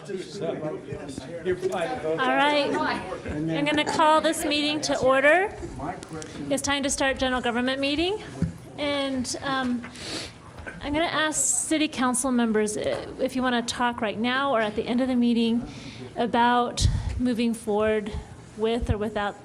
All right, I'm going to call this meeting to order. It's time to start general government meeting. And I'm going to ask city council members if you want to talk right now or at the end of the meeting about moving forward with or without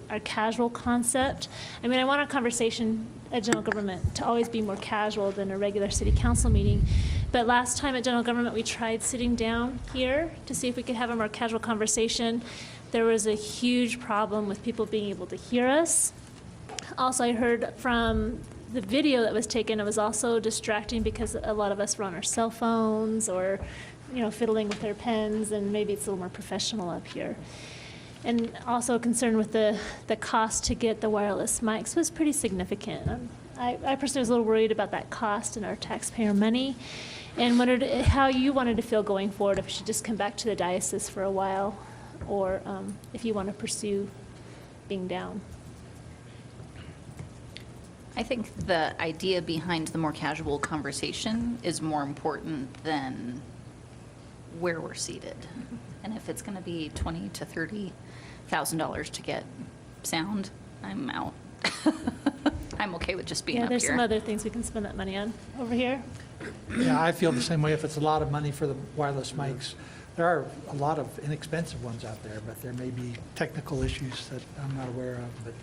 our casual concept. I mean, I want our conversation at general government to always be more casual than a regular city council meeting. But last time at general government, we tried sitting down here to see if we could have a more casual conversation. There was a huge problem with people being able to hear us. Also, I heard from the video that was taken, it was also distracting because a lot of us were on our cell phones or, fiddling with their pens, and maybe it's a little more professional up here. And also a concern with the cost to get the wireless mics was pretty significant. I personally was a little worried about that cost and our taxpayer money, and wondered how you wanted to feel going forward, if we should just come back to the diocese for a while, or if you want to pursue being down. I think the idea behind the more casual conversation is more important than where we're seated. And if it's going to be $20,000 to $30,000 to get sound, I'm out. I'm okay with just being up here. There's some other things we can spend that money on over here. Yeah, I feel the same way. If it's a lot of money for the wireless mics, there are a lot of inexpensive ones out there, but there may be technical issues that I'm not aware of. But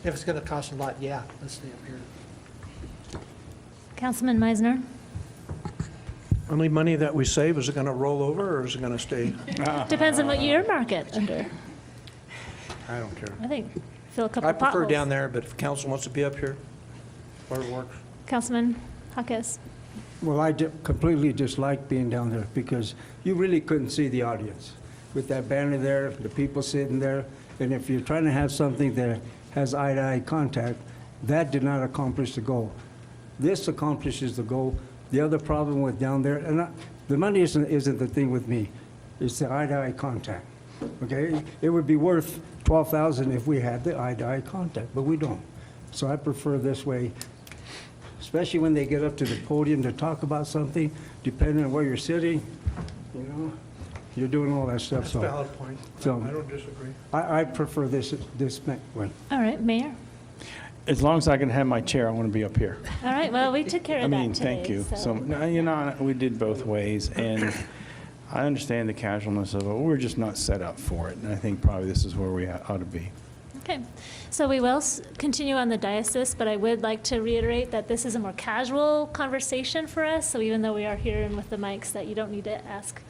if it's going to cost a lot, yeah, let's stay up here. Councilman Meisner? Only money that we save, is it going to roll over or is it going to stay? Depends on what you earmark it under. I don't care. I think fill a couple I prefer potholes. down there, but if council wants to be up here, whatever works. Councilman Hawkes? Well, I completely dislike being down there because you really couldn't see the audience. With that banner there, the people sitting there, and if you're trying to have something that has eye-to-eye contact, that did not accomplish the goal. This accomplishes the goal. The other problem with down there, and the money isn't the thing with me, it's the eye-to-eye contact, okay? It would be worth $12,000 if we had the eye-to-eye contact, but we don't. So I prefer this way, especially when they get up to the podium to talk about something, depending on where you're sitting, you're doing all that stuff. That's a valid point. So I don't disagree. I prefer this one. All right, Mayor? As long as I can have my chair, I want to be up here. All right, well, we took care of that today. Thank you. So, no, we did both ways, and I understand the casualness of it. We're just not set up for it, and I think probably this is where we ought to be. Okay, so we will continue on the diocese, but I would like to reiterate that this is a more casual conversation for us, so even though we are here and with the mics, that you don't need to ask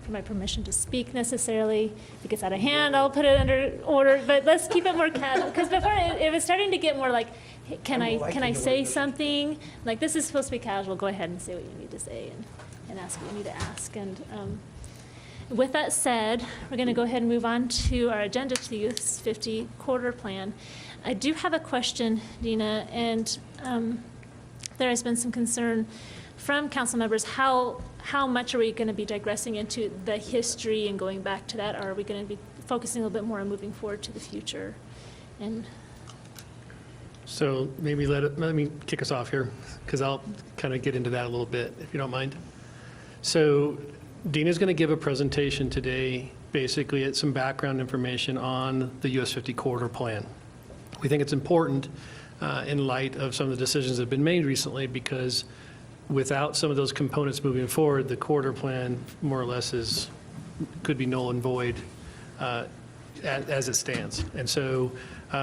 for my permission to speak necessarily. If it gets out of hand, I'll put it under order, but let's keep it more casual, because before it was starting to get more like, hey, can I say something? Like, this is supposed to be casual, go ahead and say what you need to say and ask what you need to ask. And with that said, we're going to go ahead and move on to our agenda, to the Youth 50 quarter plan. I do have a question, Dina, and there has been some concern from council members. How much are we going to be digressing into the history and going back to that, or are we going to be focusing a little bit more on moving forward to the future? And so maybe let me kick us off here, because I'll kind of get into that a little bit, if you don't mind. So Dina's going to give a presentation today, basically at some background information on the US 50 quarter plan. We think it's important in light of some of the decisions that have been made recently, because without some of those components moving forward, the quarter plan more or less could be null and void as it stands. And so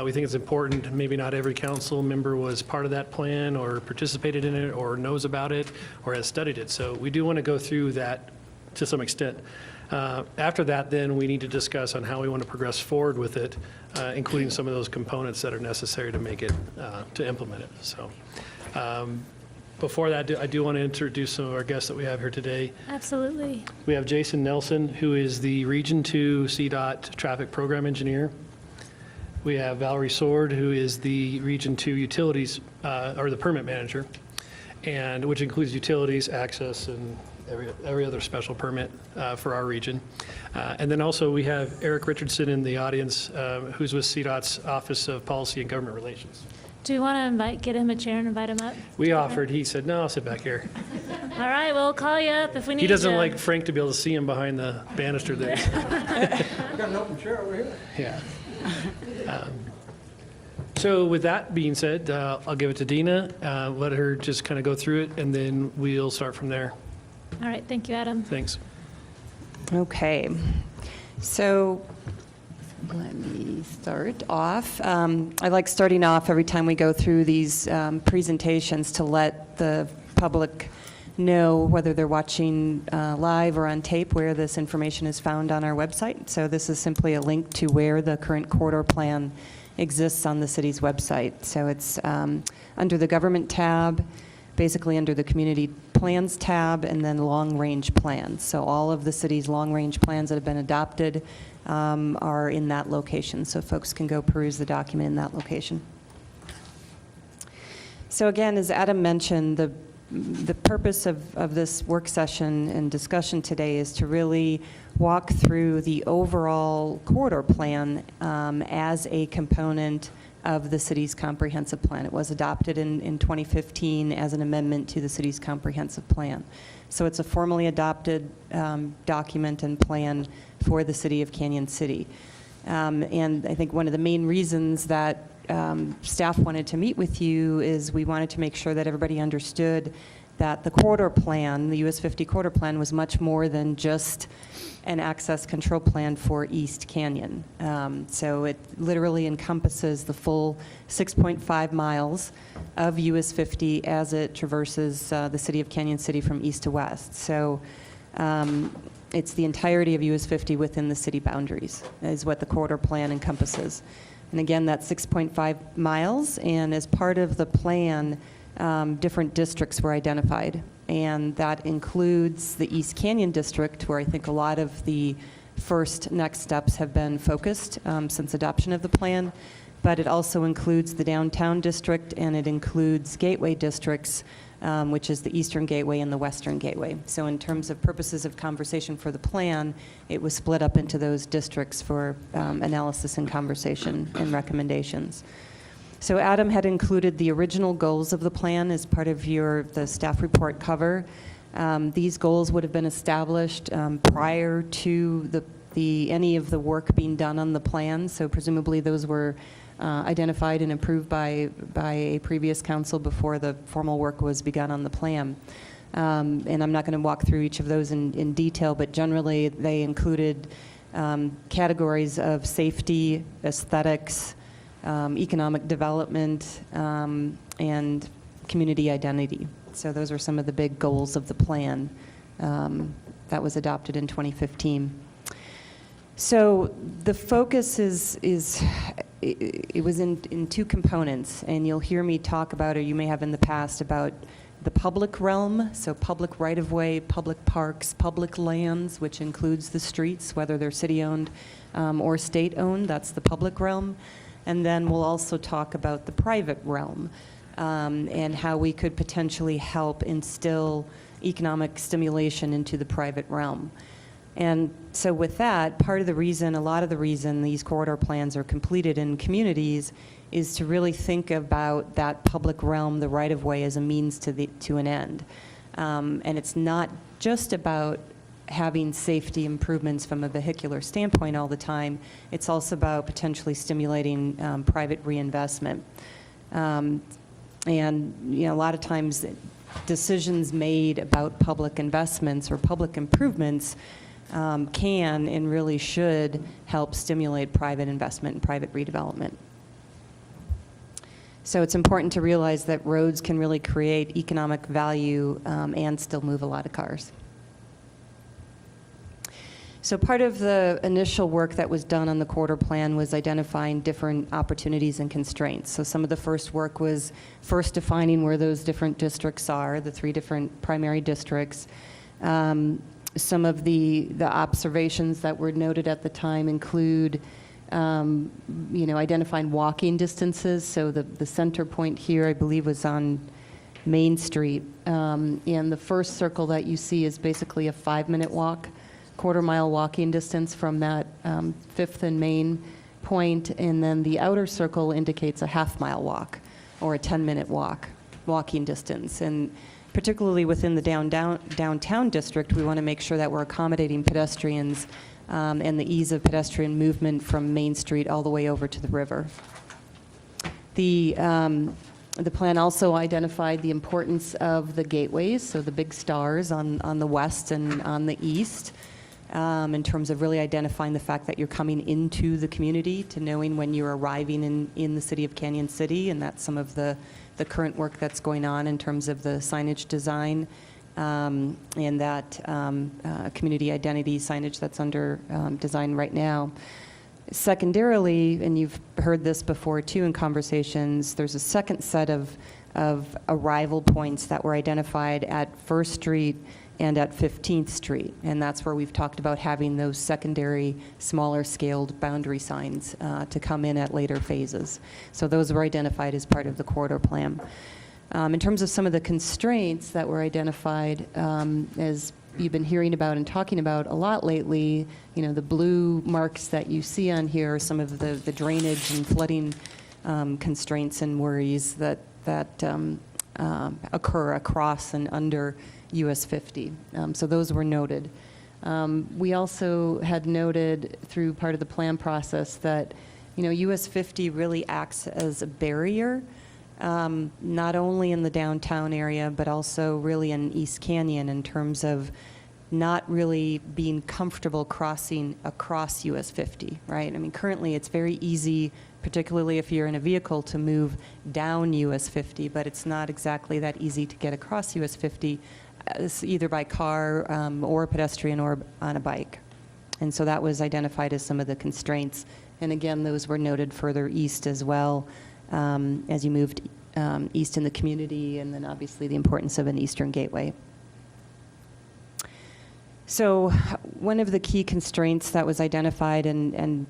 we think it's important. Maybe not every council member was part of that plan or participated in it or knows about it or has studied it. So we do want to go through that to some extent. After that, then we need to discuss on how we want to progress forward with it, including some of those components that are necessary to make it, to implement it. So before that, I do want to introduce some of our guests that we have here today. absolutely. We have Jason Nelson, who is the Region 2 CDOT Traffic Program Engineer. We have Valerie Sword, who is the Region 2 Utilities, or the Permit Manager, and which includes utilities, access, and every other special permit for our region. And then also we have Eric Richardson in the audience, who's with CDOT's Office of Policy and Government Relations. Do you want to get him a chair and invite him up? We offered, he said, no, I'll sit back here. All right, we'll call you up if we need He doesn't you. like Frank to be able to see him behind the banister there. I got an open chair over here. Yeah. So with that being said, I'll give it to Dina, let her just kind of go through it, and then we'll start from there. All right, thank you, Adam. Thanks. Okay, so let me start off. I like starting off every time we go through these presentations to let the public know, whether they're watching live or on tape, where this information is found on our website. So this is simply a link to where the current corridor plan exists on the city's website. So it's under the government tab, basically under the community plans tab, and then long-range plans. So all of the city's long-range plans that have been adopted are in that location. So folks can go peruse the document in that location. So again, as Adam mentioned, the purpose of this work session and discussion today is to really walk through the overall corridor plan as a component of the city's comprehensive plan. It was adopted in 2015 as an amendment to the city's comprehensive plan. So it's a formally adopted document and plan for the city of Canyon City. And I think one of the main reasons that staff wanted to meet with you is we wanted to make sure that everybody understood that the corridor plan, the US 50 corridor plan, was much more than just an access control plan for East Canyon. So it literally encompasses the full 6.5 miles of US 50 as it traverses the city of Canyon City from east to west. So it's the entirety of US 50 within the city boundaries is what the corridor plan encompasses. And again, that's 6.5 miles, and as part of the plan, different districts were identified. And that includes the East Canyon District, where I think a lot of the first next steps have been focused since adoption of the plan. But it also includes the Downtown District, and it includes gateway districts, which is the Eastern Gateway and the Western Gateway. So in terms of purposes of conversation for the plan, it was split up into those districts for analysis and conversation and recommendations. So Adam had included the original goals of the plan as part of the staff report cover. These goals would have been established prior to any of the work being done on the plan. So presumably those were identified and approved by a previous council before the formal work was begun on the plan. And I'm not going to walk through each of those in detail, but generally they included categories of safety, aesthetics, economic development, and community identity. So those are some of the big goals of the plan that was adopted in 2015. So the focus it was in two components, and you'll hear me talk about, or you may have in the past, about the public realm, so public right-of-way, public parks, public lands, which includes the streets, whether they're city-owned or state-owned, that's the public realm. And then we'll also talk about the private realm and how we could potentially help instill economic stimulation into the private realm. And so with that, a lot of the reason these corridor plans are completed in communities is to really think about that public realm, the right-of-way, as a means to an end. And it's not just about having safety improvements from a vehicular standpoint all the time. It's also about potentially stimulating private reinvestment. And a lot of times decisions made about public investments or public improvements can and really should help stimulate private investment and private redevelopment. So it's important to realize that roads can really create economic value and still move a lot of cars. So part of the initial work that was done on the corridor plan was identifying different opportunities and constraints. So some of the first work was first defining where those different districts are, the 3 different primary districts. Some of the observations that were noted at the time include identifying walking distances. So the center point here, I believe, was on Main Street. And the first circle that you see is basically a 5-minute walk, quarter-mile walking distance from that 5th and Main point. And then the outer circle indicates a half-mile walk or a 10-minute walking distance. And particularly within the downtown district, we want to make sure that we're accommodating pedestrians and the ease of pedestrian movement from Main Street all the way over to the river. The plan also identified the importance of the gateways, so the big stars on the west and on the east, in terms of really identifying the fact that you're coming into the community, to knowing when you're arriving in the city of Canyon City, and that's some of the current work that's going on in terms of the signage design and that community identity signage that's under design right now. Secondarily, and you've heard this before too in conversations, there's a second set of arrival points that were identified at First Street and at 15th Street, and that's where we've talked about having those secondary, smaller scaled boundary signs to come in at later phases. So those were identified as part of the corridor plan. In terms of some of the constraints that were identified, as you've been hearing about and talking about a lot lately, you know, the blue marks that you see on here are some of the drainage and flooding constraints and worries that occur across and under US 50. So those were noted. We also had noted through part of the plan process that, you know, US 50 really acts as a barrier, not only in the downtown area, but also really in East Canyon in terms of not really being comfortable crossing across US 50, right? I mean, currently it's very easy, particularly if you're in a vehicle, to move down US 50, but it's not exactly that easy to get across US 50, either by car or pedestrian or on a bike. And so that was identified as some of the constraints. And again, those were noted further east as well, as you moved east in the community, and then obviously the importance of an eastern gateway. So one of the key constraints that was identified and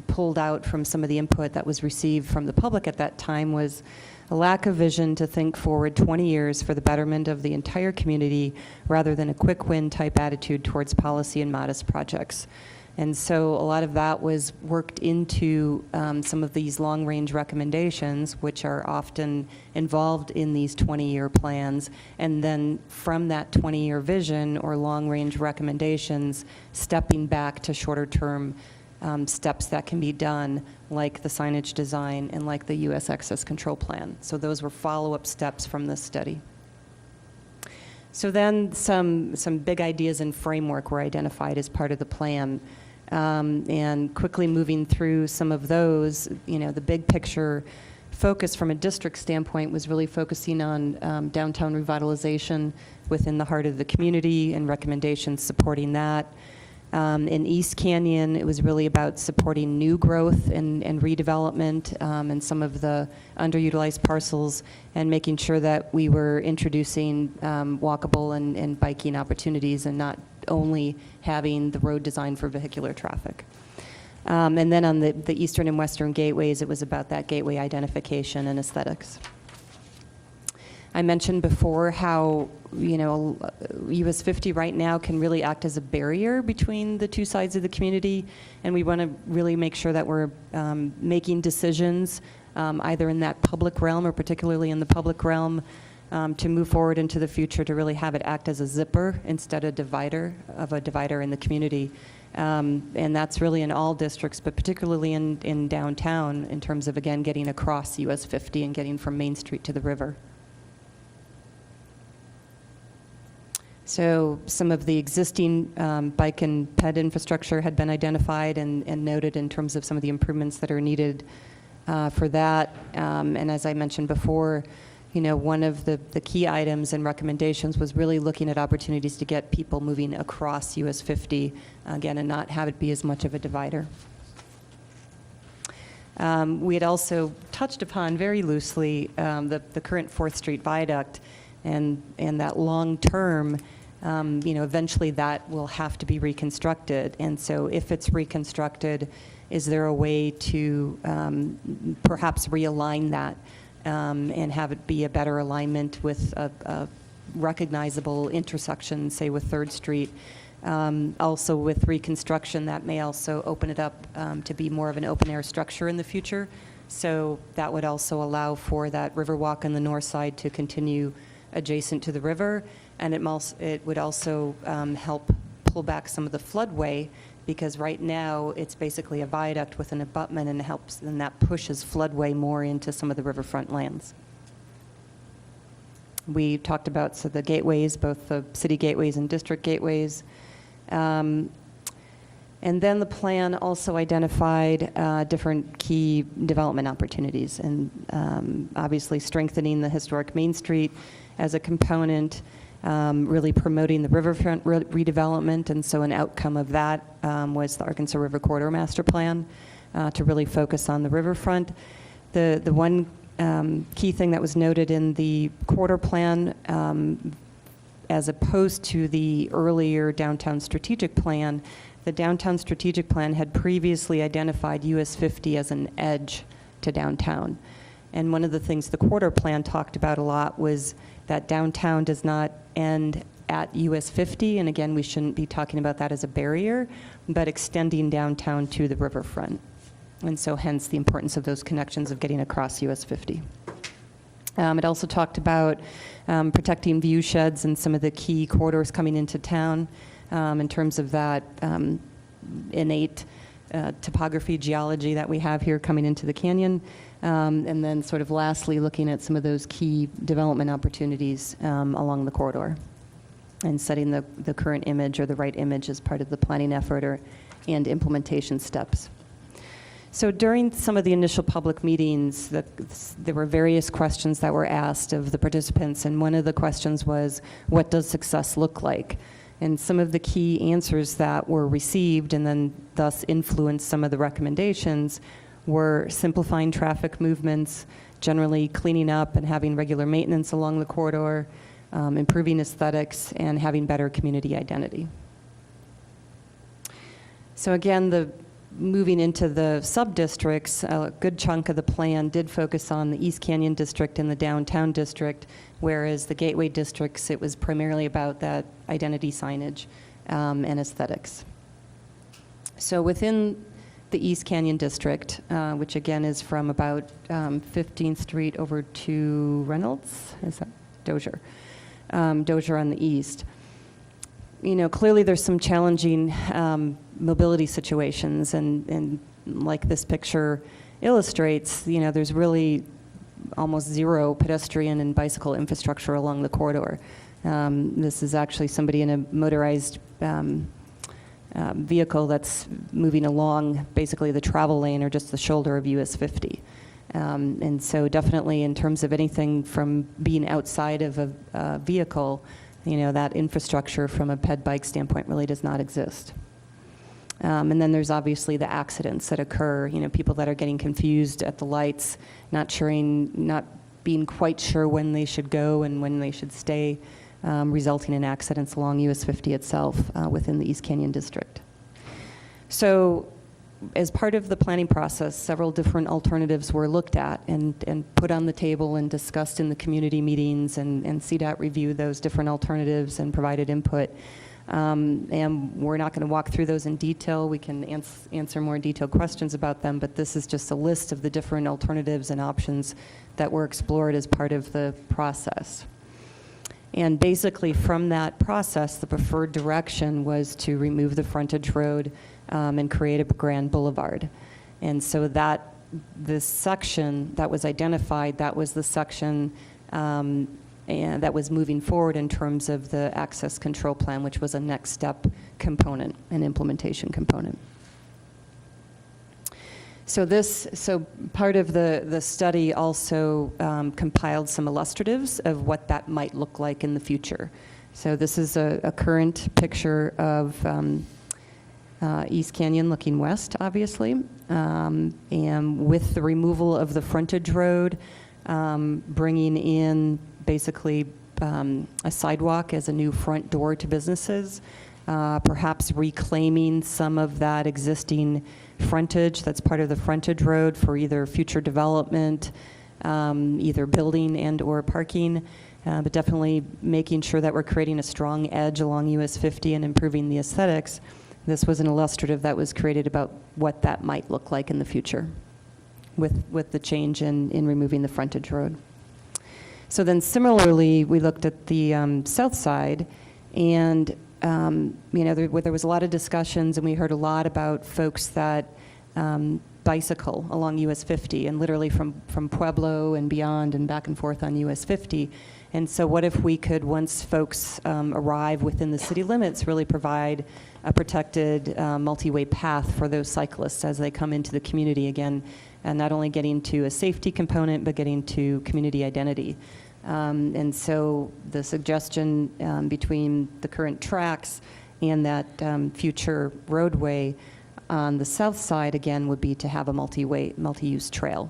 pulled out from some of the input that was received from the public at that time was a lack of vision to think forward 20 years for the betterment of the entire community rather than a quick win type attitude towards policy and modest projects. And so a lot of that was worked into some of these long-range recommendations, which are often involved in these 20-year plans. And then from that 20-year vision or long-range recommendations, stepping back to shorter-term steps that can be done, like the signage design and like the U.S. Access Control Plan. So those were follow-up steps from this study. So then some big ideas and framework were identified as part of the plan. And quickly moving through some of those, you know, the big picture focus from a district standpoint was really focusing on downtown revitalization within the heart of the community and recommendations supporting that. In East Canyon, it was really about supporting new growth and redevelopment and some of the underutilized parcels, and making sure that we were introducing walkable and biking opportunities and not only having the road designed for vehicular traffic. And then on the eastern and western gateways, it was about that gateway identification and aesthetics. I mentioned before how, you know, US 50 right now can really act as a barrier between the two sides of the community, and we want to really make sure that we're making decisions either in that public realm or particularly in the public realm to move forward into the future to really have it act as a zipper instead of a divider in the community. And that's really in all districts, but particularly in downtown in terms of, again, getting across US 50 and getting from Main Street to the river. So some of the existing bike and ped infrastructure had been identified and noted in terms of some of the improvements that are needed for that. And as I mentioned before, you know, one of the key items and recommendations was really looking at opportunities to get people moving across US 50, again, and not have it be as much of a divider. We had also touched upon very loosely the current 4th Street Viaduct and that long-term, you know, eventually that will have to be reconstructed. And so if it's reconstructed, is there a way to perhaps realign that and have it be a better alignment with a recognizable intersection, say with 3rd Street? Also with reconstruction, that may also open it up to be more of an open-air structure in the future. So that would also allow for that Riverwalk on the north side to continue adjacent to the river, and it would also help pull back some of the floodway, because right now it's basically a viaduct with an abutment, and that pushes floodway more into some of the riverfront lands. We talked about the gateways, both the city gateways and district gateways. And then the plan also identified different key development opportunities, and obviously strengthening the historic Main Street as a component, really promoting the riverfront redevelopment, and so an outcome of that was the Arkansas River Corridor Master Plan to really focus on the riverfront. The one key thing that was noted in the corridor plan, as opposed to the earlier downtown strategic plan, the downtown strategic plan had previously identified US 50 as an edge to downtown. And one of the things the corridor plan talked about a lot was that downtown does not end at US 50, and again, we shouldn't be talking about that as a barrier, but extending downtown to the riverfront. And so hence the importance of those connections of getting across US 50. It also talked about protecting view sheds and some of the key corridors coming into town in terms of that innate topography, geology that we have here coming into the canyon. And then sort of lastly, looking at some of those key development opportunities along the corridor and setting the current image or the right image as part of the planning effort and implementation steps. So during some of the initial public meetings, there were various questions that were asked of the participants, and one of the questions was, what does success look like? And some of the key answers that were received and then thus influenced some of the recommendations were simplifying traffic movements, generally cleaning up and having regular maintenance along the corridor, improving aesthetics, and having better community identity. So again, moving into the sub-districts, a good chunk of the plan did focus on the East Canyon District and the Downtown District, whereas the Gateway Districts, it was primarily about that identity signage and aesthetics. So within the East Canyon District, which again is from about 15th Street over to Reynolds, is that Dozier? Dozier on the east. You know, clearly there's some challenging mobility situations, and like this picture illustrates, you know, there's really almost zero pedestrian and bicycle infrastructure along the corridor. This is actually somebody in a motorized vehicle that's moving along basically the travel lane or just the shoulder of US 50. And so definitely in terms of anything from being outside of a vehicle, you know, that infrastructure from a ped bike standpoint really does not exist. And then there's obviously the accidents that occur, you know, people that are getting confused at the lights, not being quite sure when they should go and when they should stay, resulting in accidents along US 50 itself within the East Canyon District. So as part of the planning process, several different alternatives were looked at and put on the table and discussed in the community meetings, and CDOT reviewed those different alternatives and provided input. And we're not going to walk through those in detail. We can answer more detailed questions about them, but this is just a list of the different alternatives and options that were explored as part of the process. And basically from that process, the preferred direction was to remove the frontage road and create a grand boulevard. And so this section that was identified, that was the section and that was moving forward in terms of the access control plan, which was a next step component, an implementation component. So part of the study also compiled some illustratives of what that might look like in the future. So this is a current picture of East Canyon looking west, obviously, and with the removal of the frontage road, bringing in basically a sidewalk as a new front door to businesses, perhaps reclaiming some of that existing frontage that's part of the frontage road for either future development, either building and or parking, but definitely making sure that we're creating a strong edge along US 50 and improving the aesthetics. This was an illustrative that was created about what that might look like in the future with the change in removing the frontage road. So then similarly, we looked at the south side, and there was a lot of discussions, and we heard a lot about folks that bicycle along US 50, and literally from Pueblo and beyond and back and forth on US 50. And so what if we could, once folks arrive within the city limits, really provide a protected multi-way path for those cyclists as they come into the community again, and not only getting to a safety component, but getting to community identity. And so the suggestion between the current tracks and that future roadway on the south side, again, would be to have a multi-use trail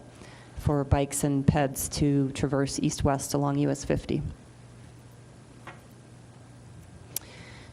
for bikes and peds to traverse east-west along US 50.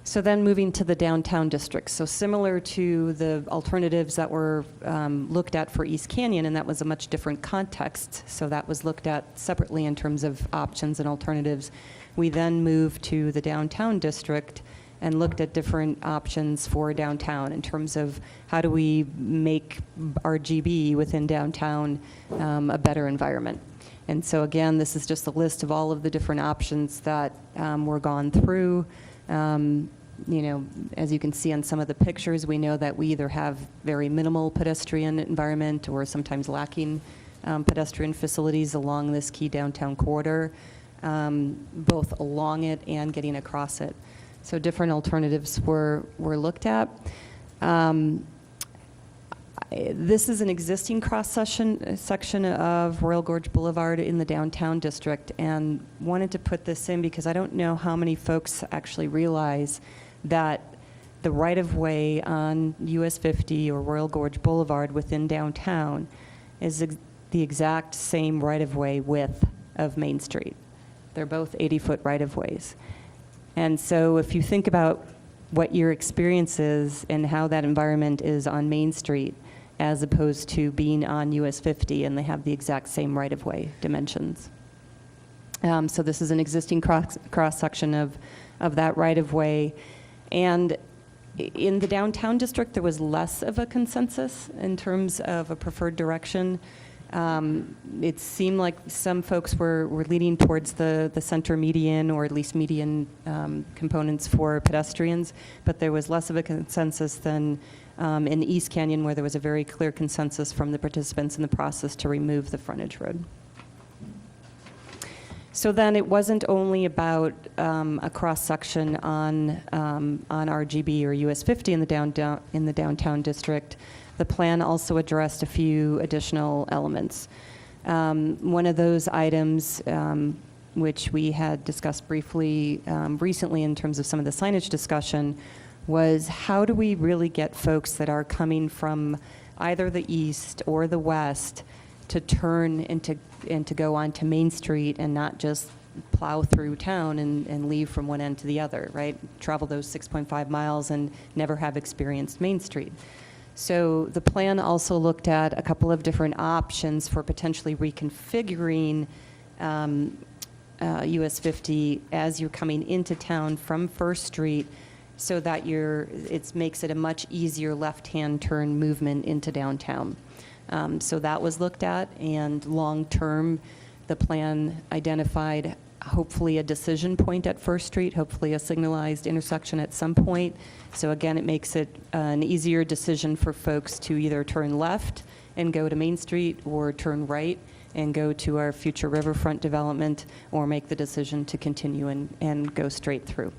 So then moving to the downtown district. So similar to the alternatives that were looked at for East Canyon, and that was a much different context. So that was looked at separately in terms of options and alternatives. We then moved to the downtown district and looked at different options for downtown in terms of how do we make RGB within downtown a better environment. And so again, this is just a list of all of the different options that were gone through. As you can see on some of the pictures, we know that we either have very minimal pedestrian environment or sometimes lacking pedestrian facilities along this key downtown corridor, both along it and getting across it. So different alternatives were looked at. This is an existing section of Royal Gorge Boulevard in the downtown district, and wanted to put this in because I don't know how many folks actually realize that the right-of-way on US 50 or Royal Gorge Boulevard within downtown is the exact same right-of-way width of Main Street. They're both 80-foot right-of-ways. And so if you think about what your experience is and how that environment is on Main Street as opposed to being on US 50, and they have the exact same right-of-way dimensions. So this is an existing cross-section of that right-of-way. And in the downtown district, there was less of a consensus in terms of a preferred direction. It seemed like some folks were leaning towards the center median, or at least median components for pedestrians, but there was less of a consensus than in East Canyon, where there was a very clear consensus from the participants in the process to remove the frontage road. So then it wasn't only about a cross-section on RGB or US 50 in the downtown district. The plan also addressed a few additional elements. One of those items, which we had discussed briefly recently in terms of some of the signage discussion, was how do we really get folks that are coming from either the east or the west to turn and to go onto Main Street and not just plow through town and leave from one end to the other, right? Travel those 6.5 miles and never have experienced Main Street. So the plan also looked at a couple of different options for potentially reconfiguring US 50 as you're coming into town from First Street, so that it makes it a much easier left-hand turn movement into downtown. So that was looked at, and long-term, the plan identified hopefully a decision point at First Street, hopefully a signalized intersection at some point. So again, it makes it an easier decision for folks to either turn left and go to Main Street, or turn right and go to our future riverfront development, or make the decision to continue and go straight through.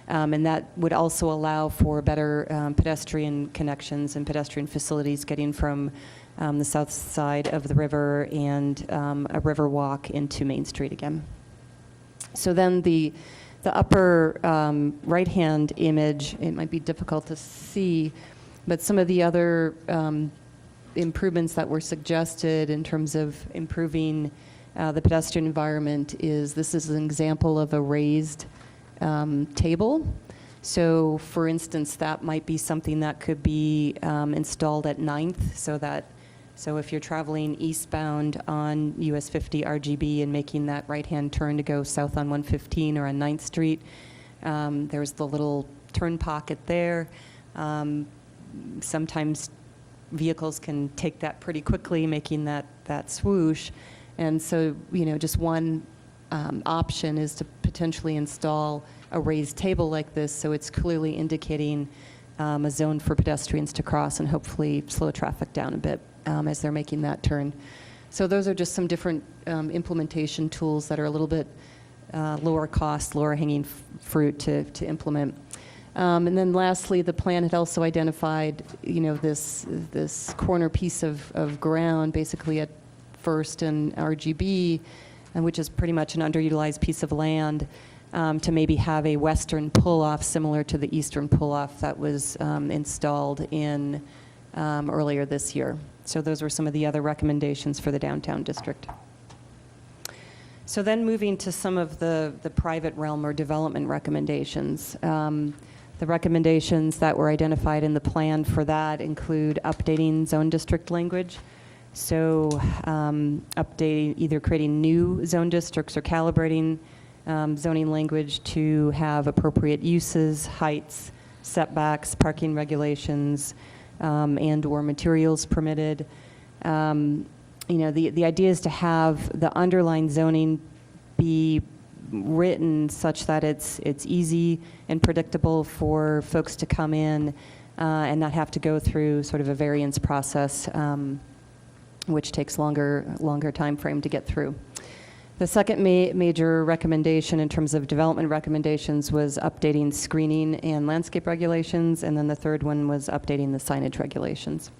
And that would also allow for better pedestrian connections and pedestrian facilities getting from the south side of the river and a river walk into Main Street again. So then the upper right-hand image, it might be difficult to see, but some of the other improvements that were suggested in terms of improving the pedestrian environment this is an example of a raised table. So for instance, that might be something that could be installed at 9th, so if you're traveling eastbound on US 50 RGB and making that right-hand turn to go south on 115 or on 9th Street, there's the little turn pocket there. Sometimes vehicles can take that pretty quickly, making that swoosh. And so, just one option is to potentially install a raised table like this, so it's clearly indicating a zone for pedestrians to cross and hopefully slow traffic down a bit as they're making that turn. So those are just some different implementation tools that are a little bit lower cost, lower hanging fruit to implement. And then lastly, the plan had also identified, this corner piece of ground, basically at First and RGB, and which is pretty much an underutilized piece of land, to maybe have a western pull-off similar to the eastern pull-off that was installed in earlier this year. So those were some of the other recommendations for the downtown district. So then moving to some of the private realm or development recommendations. The recommendations that were identified in the plan for that include updating zone district language. So updating, either creating new zone districts or calibrating zoning language to have appropriate uses, heights, setbacks, parking regulations, and or materials permitted. The idea is to have the underlying zoning be written such that it's easy and predictable for folks to come in and not have to go through sort of a variance process, which takes longer time frame to get through. The second major recommendation in terms of development recommendations was updating screening and landscape regulations, and then the third one was updating the signage regulations.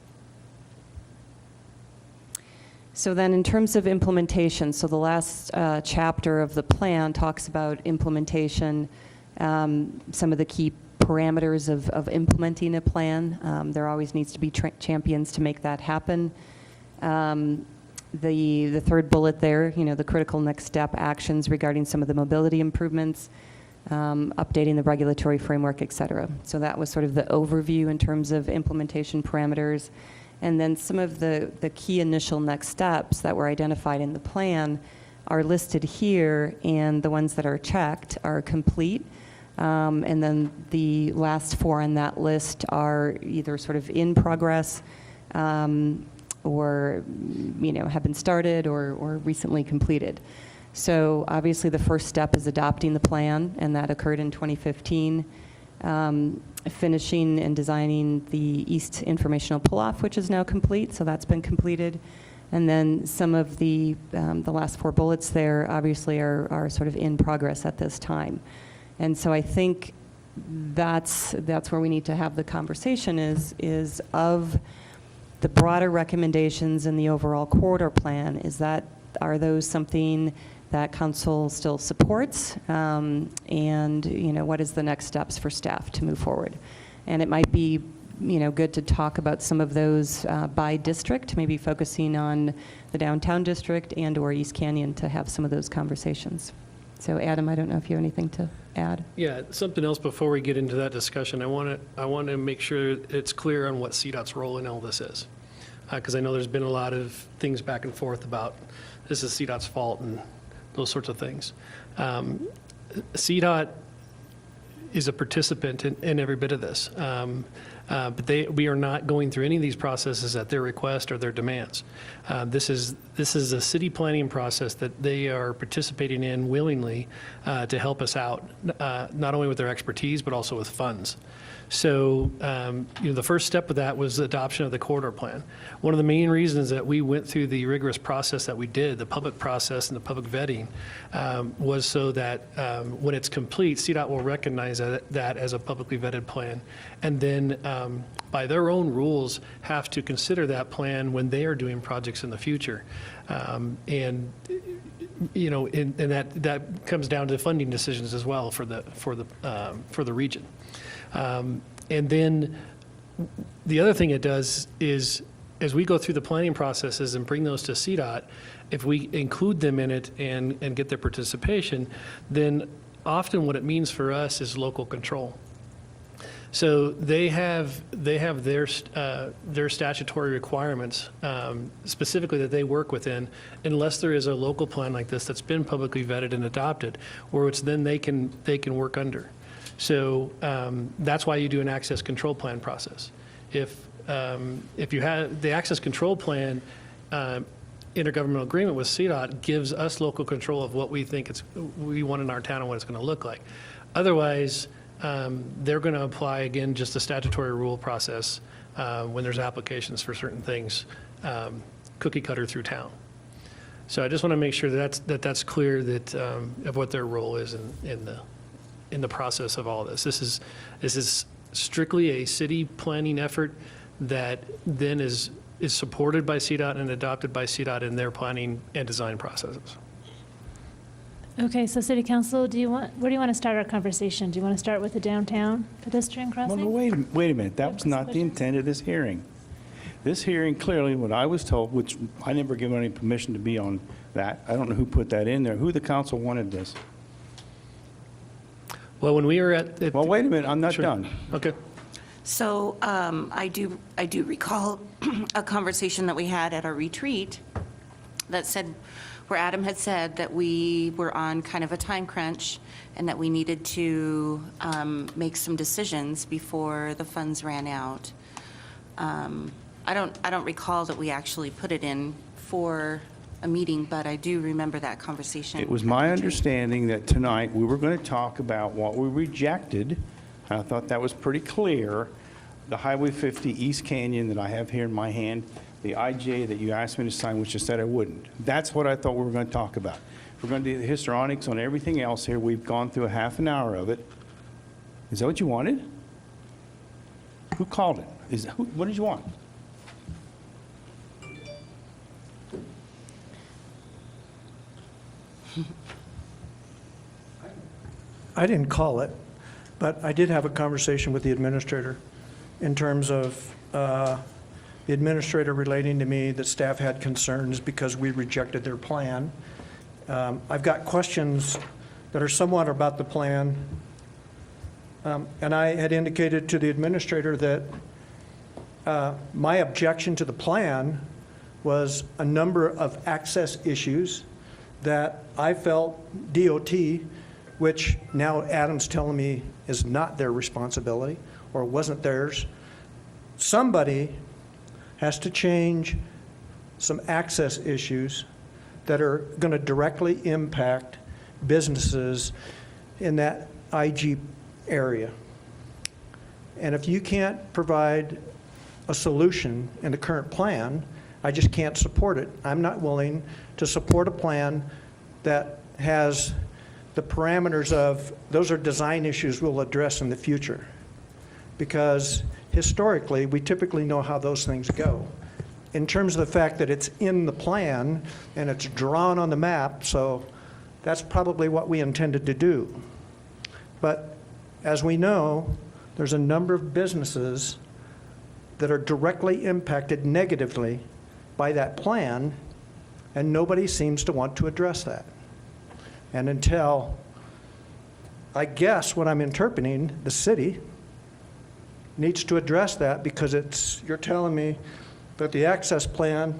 So then in terms of implementation, so the last chapter of the plan talks about implementation, some of the key parameters of implementing a plan. There always needs to be champions to make that happen. The third bullet there, the critical next step actions regarding some of the mobility improvements, updating the regulatory framework, et cetera. So that was sort of the overview in terms of implementation parameters. And then some of the key initial next steps that were identified in the plan are listed here, and the ones that are checked are complete. And then the last four on that list are either sort of in progress, or have been started or recently completed. So obviously the first step is adopting the plan, and that occurred in 2015. Finishing and designing the East Informational Pull-Off, which is now complete, so that's been completed. And then some of the last four bullets there obviously are sort of in progress at this time. And so I think that's where we need to have the conversation is of the broader recommendations in the overall corridor plan. Are those something that council still supports? And what is the next steps for staff to move forward? And it might be good to talk about some of those by district, maybe focusing on the downtown district and or East Canyon to have some of those conversations. So Adam, I don't know if you have anything to add. Yeah, something else before we get into that discussion. I want to make sure it's clear on what CDOT's role in all this is. Because I know there's been a lot of things back and forth about this is CDOT's fault and those sorts of things. CDOT is a participant in every bit of this. But we are not going through any of these processes at their request or their demands. This is a city planning process that they are participating in willingly to help us out, not only with their expertise, but also with funds. So, the first step of that was the adoption of the corridor plan. One of the main reasons that we went through the rigorous process that we did, the public process and the public vetting, was so that when it's complete, CDOT will recognize that as a publicly vetted plan, and then by their own rules have to consider that plan when they are doing projects in the future. And that comes down to funding decisions as well for the region. And then the other thing it does is, as we go through the planning processes and bring those to CDOT, if we include them in it and get their participation, then often what it means for us is local control. So they have their statutory requirements specifically that they work within, unless there is a local plan like this that's been publicly vetted and adopted, where it's then they can work under. So that's why you do an access control plan process. If you have the access control plan, intergovernmental agreement with CDOT gives us local control of what we think we want in our town and what it's going to look like. Otherwise, they're going to apply, again, just a statutory rule process when there's applications for certain things, cookie cutter through town. So I just want to make sure that's clear that of what their role is in the process of all this. This is strictly a city planning effort that then is supported by CDOT and adopted by CDOT in their planning and design processes. Okay, so City Council, where do you want to start our conversation? Do you want to start with the downtown pedestrian Well, crossing? no, wait a minute. That was not the intent of this hearing. This hearing, clearly, what I was told, which I never given any permission to be on that. I don't know who put that in there. Who the council wanted this? Well, when we were at. Well, wait a minute. I'm not Sure. done. Okay. So I do recall a conversation that we had at our retreat that said, where Adam had said that we were on kind of a time crunch and that we needed to make some decisions before the funds ran out. I don't recall that we actually put it in for a meeting, but I do remember that conversation. It was at the my retreat. understanding that tonight we were going to talk about what we rejected. And I thought that was pretty clear. The Highway 50 East Canyon that I have here in my hand, the IJ that you asked me to sign, which I said I wouldn't. That's what I thought we were going to talk about. If we're going to do the histrionics on everything else here, we've gone through a half an hour of it. Is that what you wanted? Who called it? What did you want? I didn't call it, but I did have a conversation with the administrator in terms of the administrator relating to me that staff had concerns because we rejected their plan. I've got questions that are somewhat about the plan, and I had indicated to the administrator that my objection to the plan was a number of access issues that I felt DOT, which now Adam's telling me is not their responsibility or wasn't theirs. Somebody has to change some access issues that are going to directly impact businesses in that IG area. And if you can't provide a solution in the current plan, I just can't support it. I'm not willing to support a plan that has the parameters of, those are design issues we'll address in the future. Because historically, we typically know how those things go. In terms of the fact that it's in the plan and it's drawn on the map, so that's probably what we intended to do. But as we know, there's a number of businesses that are directly impacted negatively by that plan, and nobody seems to want to address that. And until, I guess what I'm interpreting, the city needs to address that, because you're telling me that the access plan,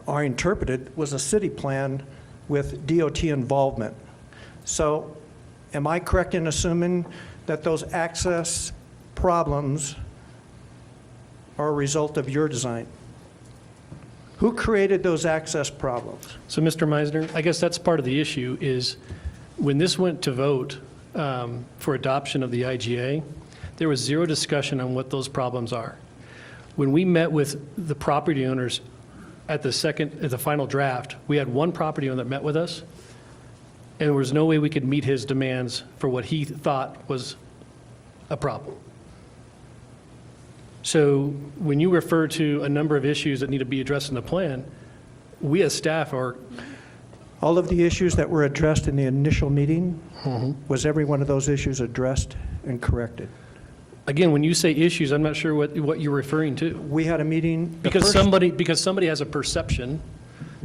or interpreted, was a city plan with DOT involvement. So am I correct in assuming that those access problems are a result of your design? Who created those access problems? So, Mr. Meisner, I guess that's part of the issue is when this went to vote for adoption of the IGA, there was zero discussion on what those problems are. When we met with the property owners at the final draft, we had one property owner that met with us, and there was no way we could meet his demands for what he thought was a problem. So when you refer to a number of issues that need to be addressed in the plan, we as staff are. All of the issues that were addressed in the initial meeting, was every one of those issues addressed and corrected? Again, when you say issues, I'm not sure what you're referring to. We had a meeting. Because somebody has a perception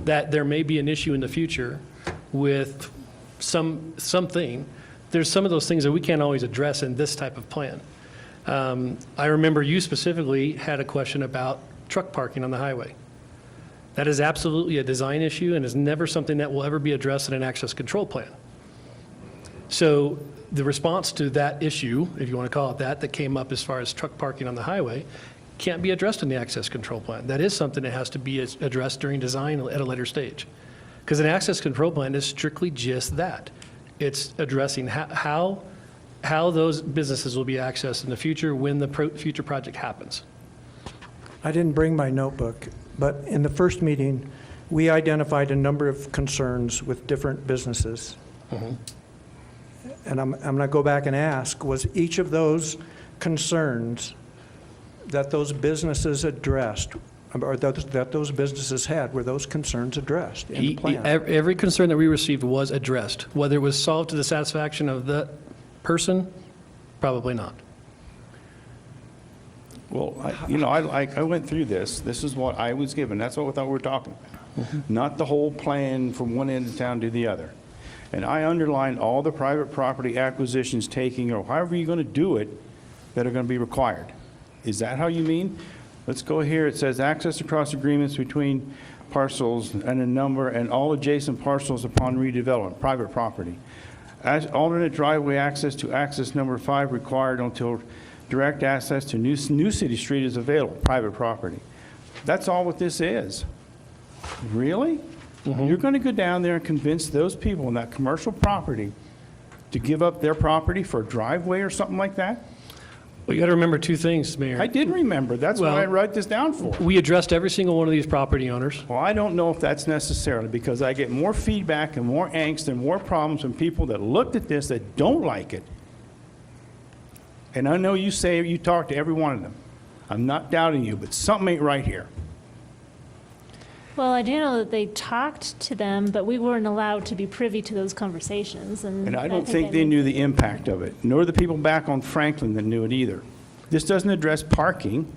that there may be an issue in the future with something. There's some of those things that we can't always address in this type of plan. I remember you specifically had a question about truck parking on the highway. That is absolutely a design issue and is never something that will ever be addressed in an access control plan. So the response to that issue, if you want to call it that came up as far as truck parking on the highway, can't be addressed in the access control plan. That is something that has to be addressed during design at a later stage. Because an access control plan is strictly just that. It's addressing how those businesses will be accessed in the future when the future project happens. I didn't bring my notebook, but in the first meeting, we identified a number of concerns with different businesses. And I'm going to go back and ask, was each of those concerns that those businesses addressed, or that those businesses had, were those concerns addressed in the plan? Every concern that we received was addressed. Whether it was solved to the satisfaction of the person, probably not. Well, I went through this. This is what I was given. That's what I thought we were talking about. Not the whole plan from one end of town to the other. And I underlined all the private property acquisitions, taking, or however you're going to do it, that are going to be required. Is that how you mean? Let's go here. It says access across agreements between parcels and a number and all adjacent parcels upon redevelopment, private property. As alternate driveway access to access number 5 required until direct access to new city street is available, private property. That's all what this is. Really? You're going to go down there and convince those people in that commercial property to give up their property for a driveway or something like that? Well, you got to remember two things, Mayor. I did remember. That's what I wrote this down for. We addressed every single one of these property owners. Well, I don't know if that's necessarily, because I get more feedback and more angst and more problems from people that looked at this that don't like it. And I know you say you talk to every one of them. I'm not doubting you, but something ain't right here. Well, I do know that they talked to them, but we weren't allowed to be privy to those conversations. And I don't think they knew the impact of it, nor the people back on Franklin that knew it either. This doesn't address parking.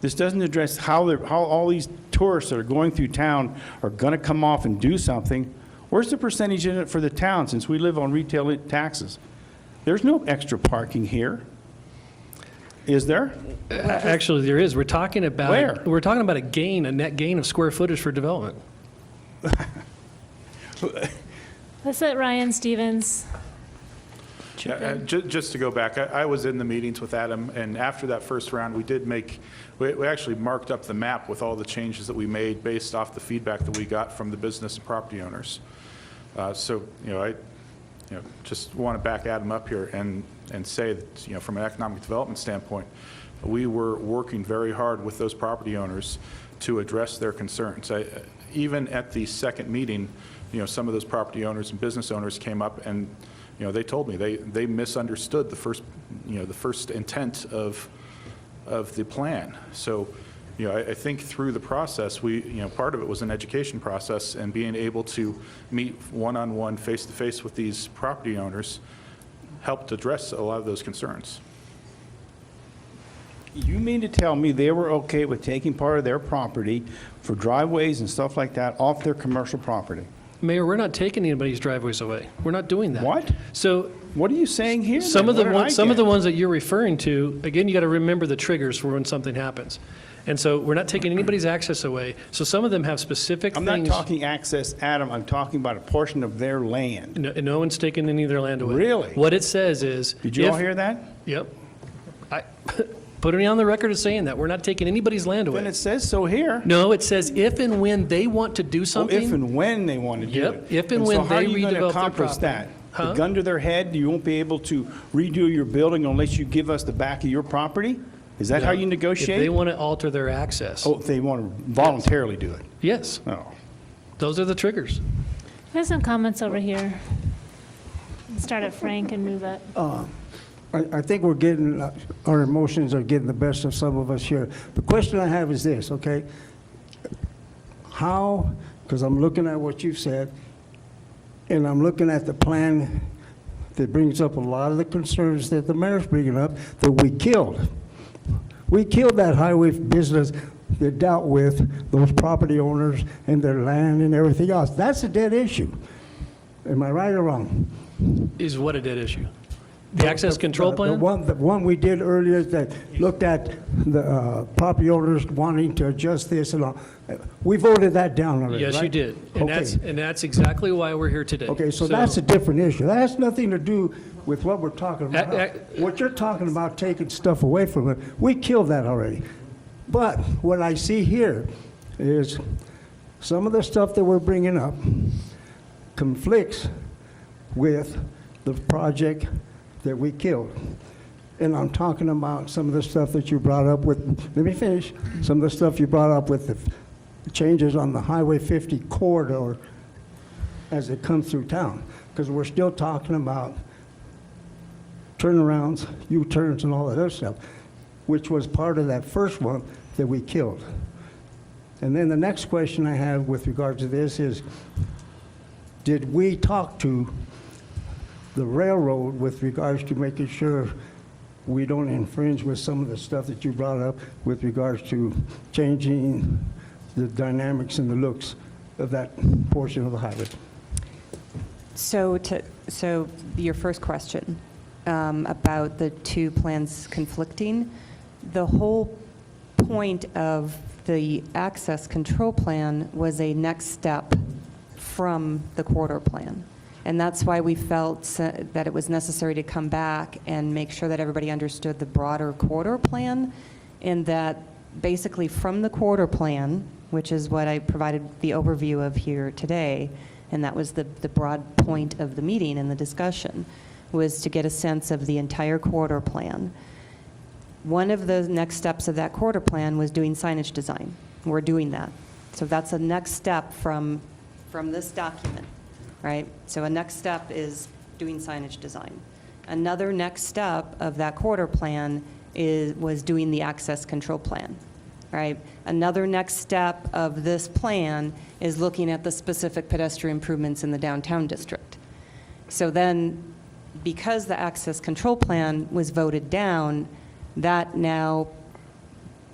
This doesn't address how all these tourists that are going through town are going to come off and do something. Where's the percentage in it for the town, since we live on retail taxes? There's no extra parking here. Is there? Actually, there is. We're talking about Where? We're talking about a net gain of square footage for development. Let's let Ryan Stevens. Just to go back, I was in the meetings with Adam, and after that first round, we actually marked up the map with all the changes that we made based off the feedback that we got from the business and property owners. So, I just want to back Adam up here and say that, from an economic development standpoint, we were working very hard with those property owners to address their concerns. Even at the second meeting, some of those property owners and business owners came up and, they told me they misunderstood the first intent of the plan. So, I think through the process, part of it was an education process, and being able to meet one-on-one, face-to-face with these property owners helped address a lot of those concerns. You mean to tell me they were okay with taking part of their property for driveways and stuff like that off their commercial property? Mayor, we're not taking anybody's driveways away. We're not doing that. What? So What are you saying here? some then? of the What did I ones, some of get? the ones that you're referring to, again, you got to remember the triggers for when something happens. And so we're not taking anybody's access away. So some of them have specific I'm things. not talking access, Adam. I'm talking about a portion of their land. No one's taking any of their land away. Really? What it says is. Did you all if- hear that? Yep. I put me on the record as saying that. We're not taking anybody's land Then away. it says so here. No, it says if and when they want to do Oh, something. if and when they want to do Yep, it. if and so when how are they you going to redevelop their accomplish property. that? Huh? The gun to their head, you won't be able to redo your building unless you give us the back of your property? Is that how you If negotiate? they want to alter their access. Oh, if they want to voluntarily do it? Yes, Oh. those are the triggers. We have some comments over here. Start at Frank and move up. I think we're getting, our emotions are getting the best of some of us here. The question I have is this, okay? How, because I'm looking at what you've said, and I'm looking at the plan that brings up a lot of the concerns that the mayor's bringing up, that we killed. We killed that highway business that dealt with those property owners and their land and everything else. That's a dead issue. Am I right or wrong? Is what a dead issue. The access control The plan? one we did earlier that looked at the property owners wanting to adjust this and all. We voted that down already, Yes, you right? did. And Okay. that's exactly why we're here today. Okay, so that's a different issue. That has nothing to do with what we're talking about. What you're talking about, taking stuff away from it, we killed that already. But what I see here is some of the stuff that we're bringing up conflicts with the project that we killed. And I'm talking about some of the stuff that you brought up with, let me finish, some of the stuff you brought up with the changes on the Highway 50 corridor as it comes through town. Because we're still talking about turnarounds, U-turns, and all that other stuff, which was part of that first one that we killed. And then the next question I have with regard to this is, did we talk to the railroad with regards to making sure we don't infringe with some of the stuff that you brought up with regards to changing the dynamics and the looks of that portion of the highway? So your first question about the two plans conflicting, the whole point of the access control plan was a next step from the corridor plan. And that's why we felt that it was necessary to come back and make sure that everybody understood the broader corridor plan, and that basically from the corridor plan, which is what I provided the overview of here today, and that was the broad point of the meeting and the discussion, was to get a sense of the entire corridor plan. One of the next steps of that corridor plan was doing signage design. We're doing that. So that's a next step from this document, right? So a next step is doing signage design. Another next step of that corridor plan was doing the access control plan, right? Another next step of this plan is looking at the specific pedestrian improvements in the downtown district. So then, because the access control plan was voted down, that now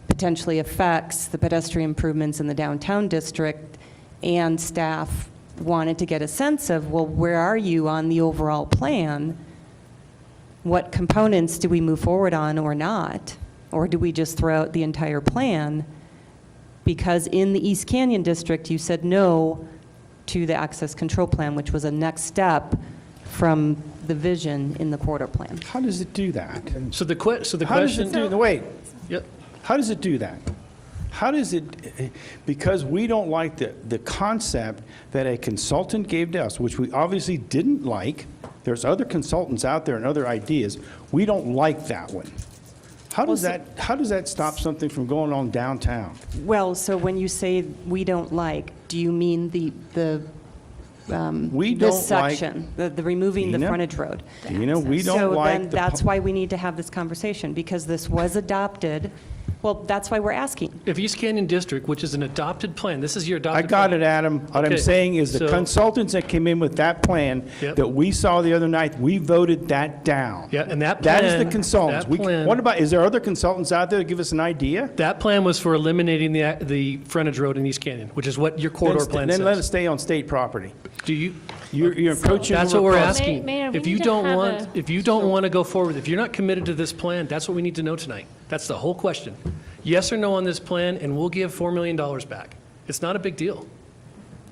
potentially affects the pedestrian improvements in the downtown district, and staff wanted to get a sense of, well, where are you on the overall plan? What components do we move forward on or not? Or do we just throw out the entire plan? Because in the East Canyon district, you said no to the access control plan, which was a next step from the vision in the corridor plan. How does it do that? So the question. How does it do, wait, Yep. how does it do that? How does it, because we don't like the concept that a consultant gave to us, which we obviously didn't like, there's other consultants out there and other ideas, we don't like that one. How does that stop something from going on downtown? Well, so when you say we don't like, do you mean the We this don't like- section, the removing the Dina? frontage road? Dina, we don't So like then the that's why we need to have this conversation, because this was adopted. Well, that's why we're asking. If East Canyon District, which is an adopted plan, this is your I adopted. got plan. it, Adam. What I'm Okay, saying is the so- consultants that came in with that plan Yep. that we saw the other night, we voted that down. Yeah, and that That is the plan- consultants. that plan- What about, is there other consultants out there that give us an idea? That plan was for eliminating the frontage road in East Canyon, which is what your corridor plan Then let it says. stay on state property. Do you, You're approaching. that's what we're across- asking. Mayor, we If you need to don't have want, a- if you don't want to go forward, if you're not committed to this plan, that's what we need to know tonight. That's the whole question. Yes or no on this plan, and we'll give $4 million back. It's not a big deal.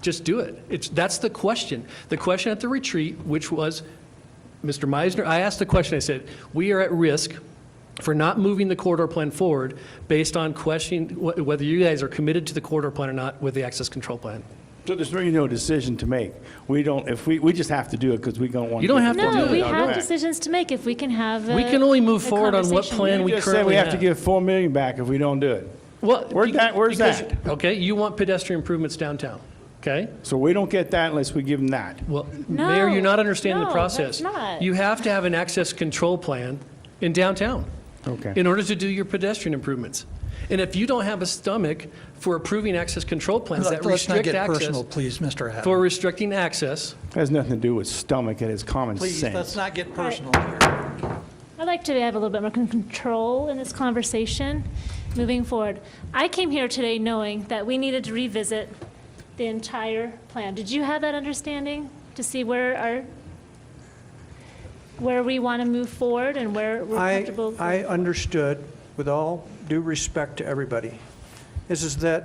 Just do it. That's the question. The question at the retreat, which was, Mr. Meisner, I asked the question, I said, we are at risk for not moving the corridor plan forward based on questioning whether you guys are committed to the corridor plan or not with the access control plan. So there's really no decision to make. We don't, if we just have to do it because we don't want to. You don't have to No, do we it. have decisions to make if we can have We can only move the forward on what conversation. plan You we just said currently we have to give $4 million back if we don't do it. Well, Where's because- that? Okay, you want pedestrian improvements downtown, okay? So we don't get that unless we give them that. Well, No, Mayor, you're not understanding the no, process. that's not. You have to have an access control plan in downtown Okay. in order to do your pedestrian improvements. And if you don't have a stomach for approving access control plans that Let's not restrict get access, personal, please, Mr. Adam. for restricting access, Has nothing to do with stomach, it is common Please, let's sense. not get personal here. I'd like to have a little bit more control in this conversation moving forward. I came here today knowing that we needed to revisit the entire plan. Did you have that understanding to see where we want to move forward and where we're comfortable? I understood, with all due respect to everybody, is that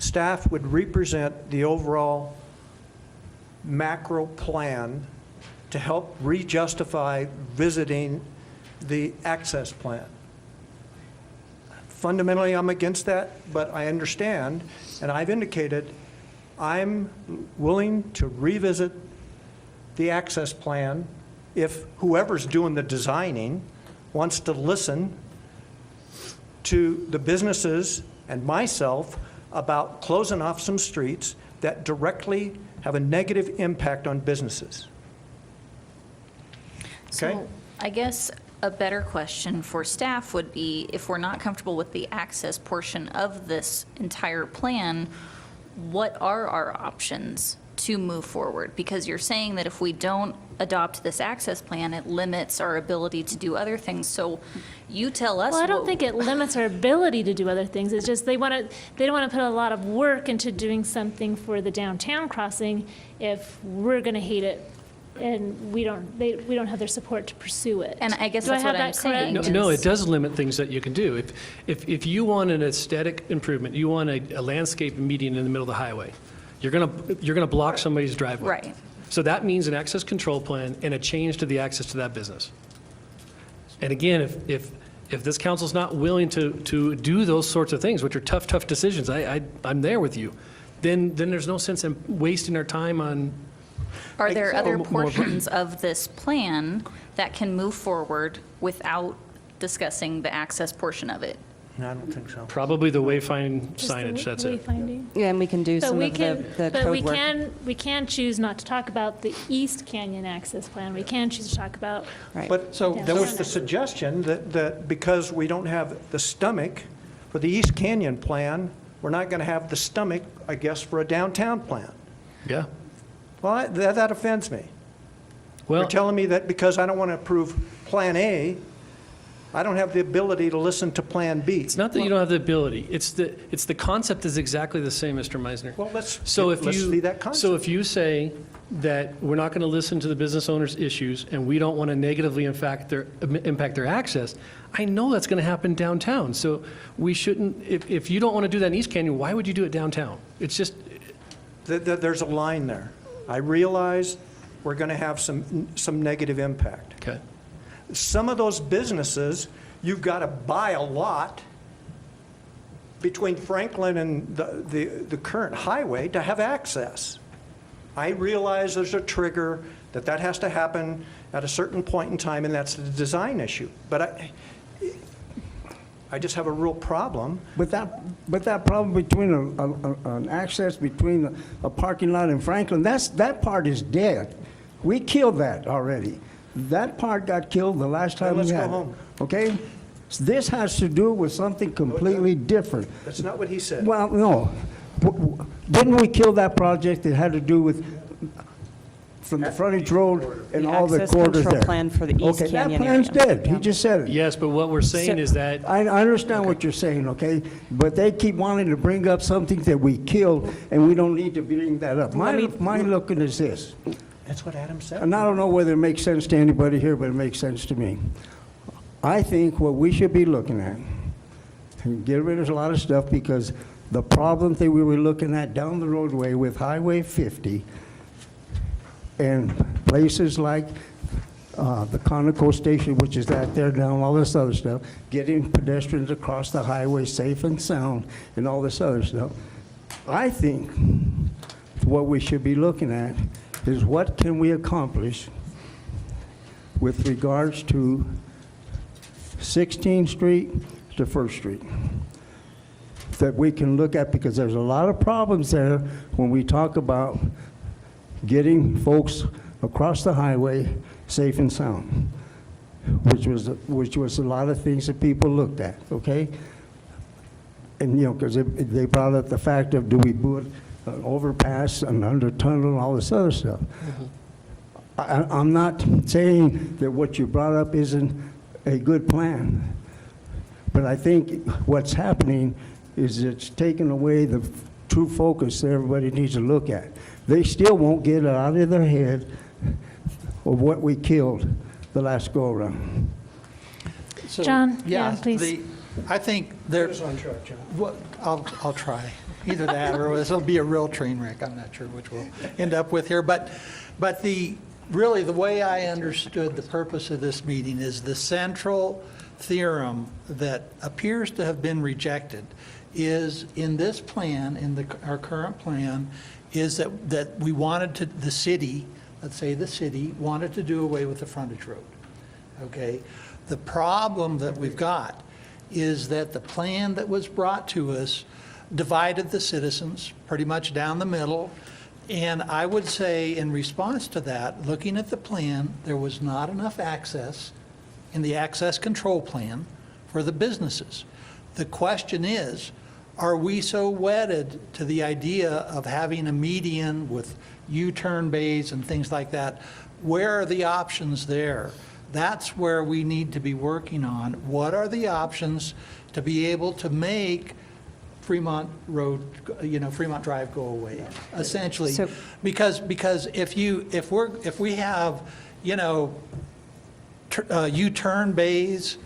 staff would represent the overall macro plan to help re-justify visiting the access plan. fundamentally, I'm against that, but I understand, and I've indicated, I'm willing to revisit the access plan if whoever's doing the designing wants to listen to the businesses and myself about closing off some streets that directly have a negative impact on businesses. Okay? So I guess a better question for staff would be, if we're not comfortable with the access portion of this entire plan, what are our options to move forward? Because you're saying that if we don't adopt this access plan, it limits our ability to do other things. So you tell us. Well, I don't what- think it limits our ability to do other things. It's just they don't want to put a lot of work into doing something for the downtown crossing if we're going to hate it and we don't have their support to pursue it. And I guess Do I that's have what I'm that saying. correct? No, is- it does limit things that you can do. If you want an aesthetic improvement, you want a landscape median in the middle of the highway, you're gonna block somebody's driveway. Right. So that means an access control plan and a change to the access to that business. And again, if this council's not willing to do those sorts of things, which are tough decisions, I'm there with you, then there's no sense in wasting our time on. Are there other More- portions of this plan that can move forward without discussing the access portion of it? No, I don't think so. Probably the wayfind Just the signage, that's it. wayfinding. Yeah, and we can do But some we of can, the but we code work. we can choose not to talk about the East Canyon access plan. We can choose to talk about, Right. But there was the suggestion that because we don't have the stomach for the East Canyon plan, we're not going to have the stomach, I guess, for a downtown plan. Yeah. Well, that offends me. You're Well, telling me that because I don't want to approve Plan A, I don't have the ability to listen to Plan B. it's not that you don't have the ability. It's the concept is exactly the same, Mr. Meisner. Well, let's let's see that concept. So if you say that we're not going to listen to the business owners' issues and we don't want to negatively impact their access, I know that's going to happen downtown. So we shouldn't, if you don't want to do that in East Canyon, why would you do it downtown? It's just, There's a line there. I realize we're going to have some negative impact. okay. Some of those businesses, you've got to buy a lot between Franklin and the current highway to have access. I realize there's a trigger that has to happen at a certain point in time, and that's the design issue. But I just have a real problem. But that problem between an access between a parking lot and Franklin, that part is dead. We killed that already. That part got killed the last time we Let's had go it. home. Okay? This has to do with something completely different. That's not what he said. Well, no. Didn't we kill that project that had to do with from the frontage road and The all the access corridors control there? plan for the East Okay, Canyon that plan's area. dead. He Yeah. just said it. Yes, but what we're saying is that I understand what you're saying, okay? But they keep wanting to bring up something that we killed, and we don't need to bring that up. My looking is this, That's what Adam said. and I don't know whether it makes sense to anybody here, but it makes sense to me. I think what we should be looking at, and get rid of a lot of stuff, because the problem that we were looking at down the roadway with Highway 50 and places like the Conoco Station, which is out there now, and all this other stuff, getting pedestrians across the highway safe and sound, and all this other stuff. I think what we should be looking at is what can we accomplish with regards to 16th Street to First Street that we can look at, because there's a lot of problems there when we talk about getting folks across the highway safe and sound, which was a lot of things that people looked at, okay? And, because they brought up the fact of, do we put an overpass, an under tunnel, and all this other stuff. I'm not saying that what you brought up isn't a good plan, but I think what's happening is it's taken away the true focus that everybody needs to look at. They still won't get it out of their head of what we killed the last go-around. So, John, yeah, please. I think there's, well, I'll try. Either that or this will be a real train wreck. I'm not sure which we'll end up with here. But really, the way I understood the purpose of this meeting is the central theorem that appears to have been rejected is in this plan, our current plan, is that we wanted to, the city, let's say the city, wanted to do away with the frontage road, okay? The problem that we've got is that the plan that was brought to us divided the citizens pretty much down the middle. And I would say in response to that, looking at the plan, there was not enough access in the access control plan for the businesses. The question is, are we so wedded to the idea of having a median with U-turn bays and things like that? Where are the options there? That's where we need to be working on. What are the options to be able to make Fremont Road, Fremont Drive go away, essentially? So- Because if we have, U-turn bays,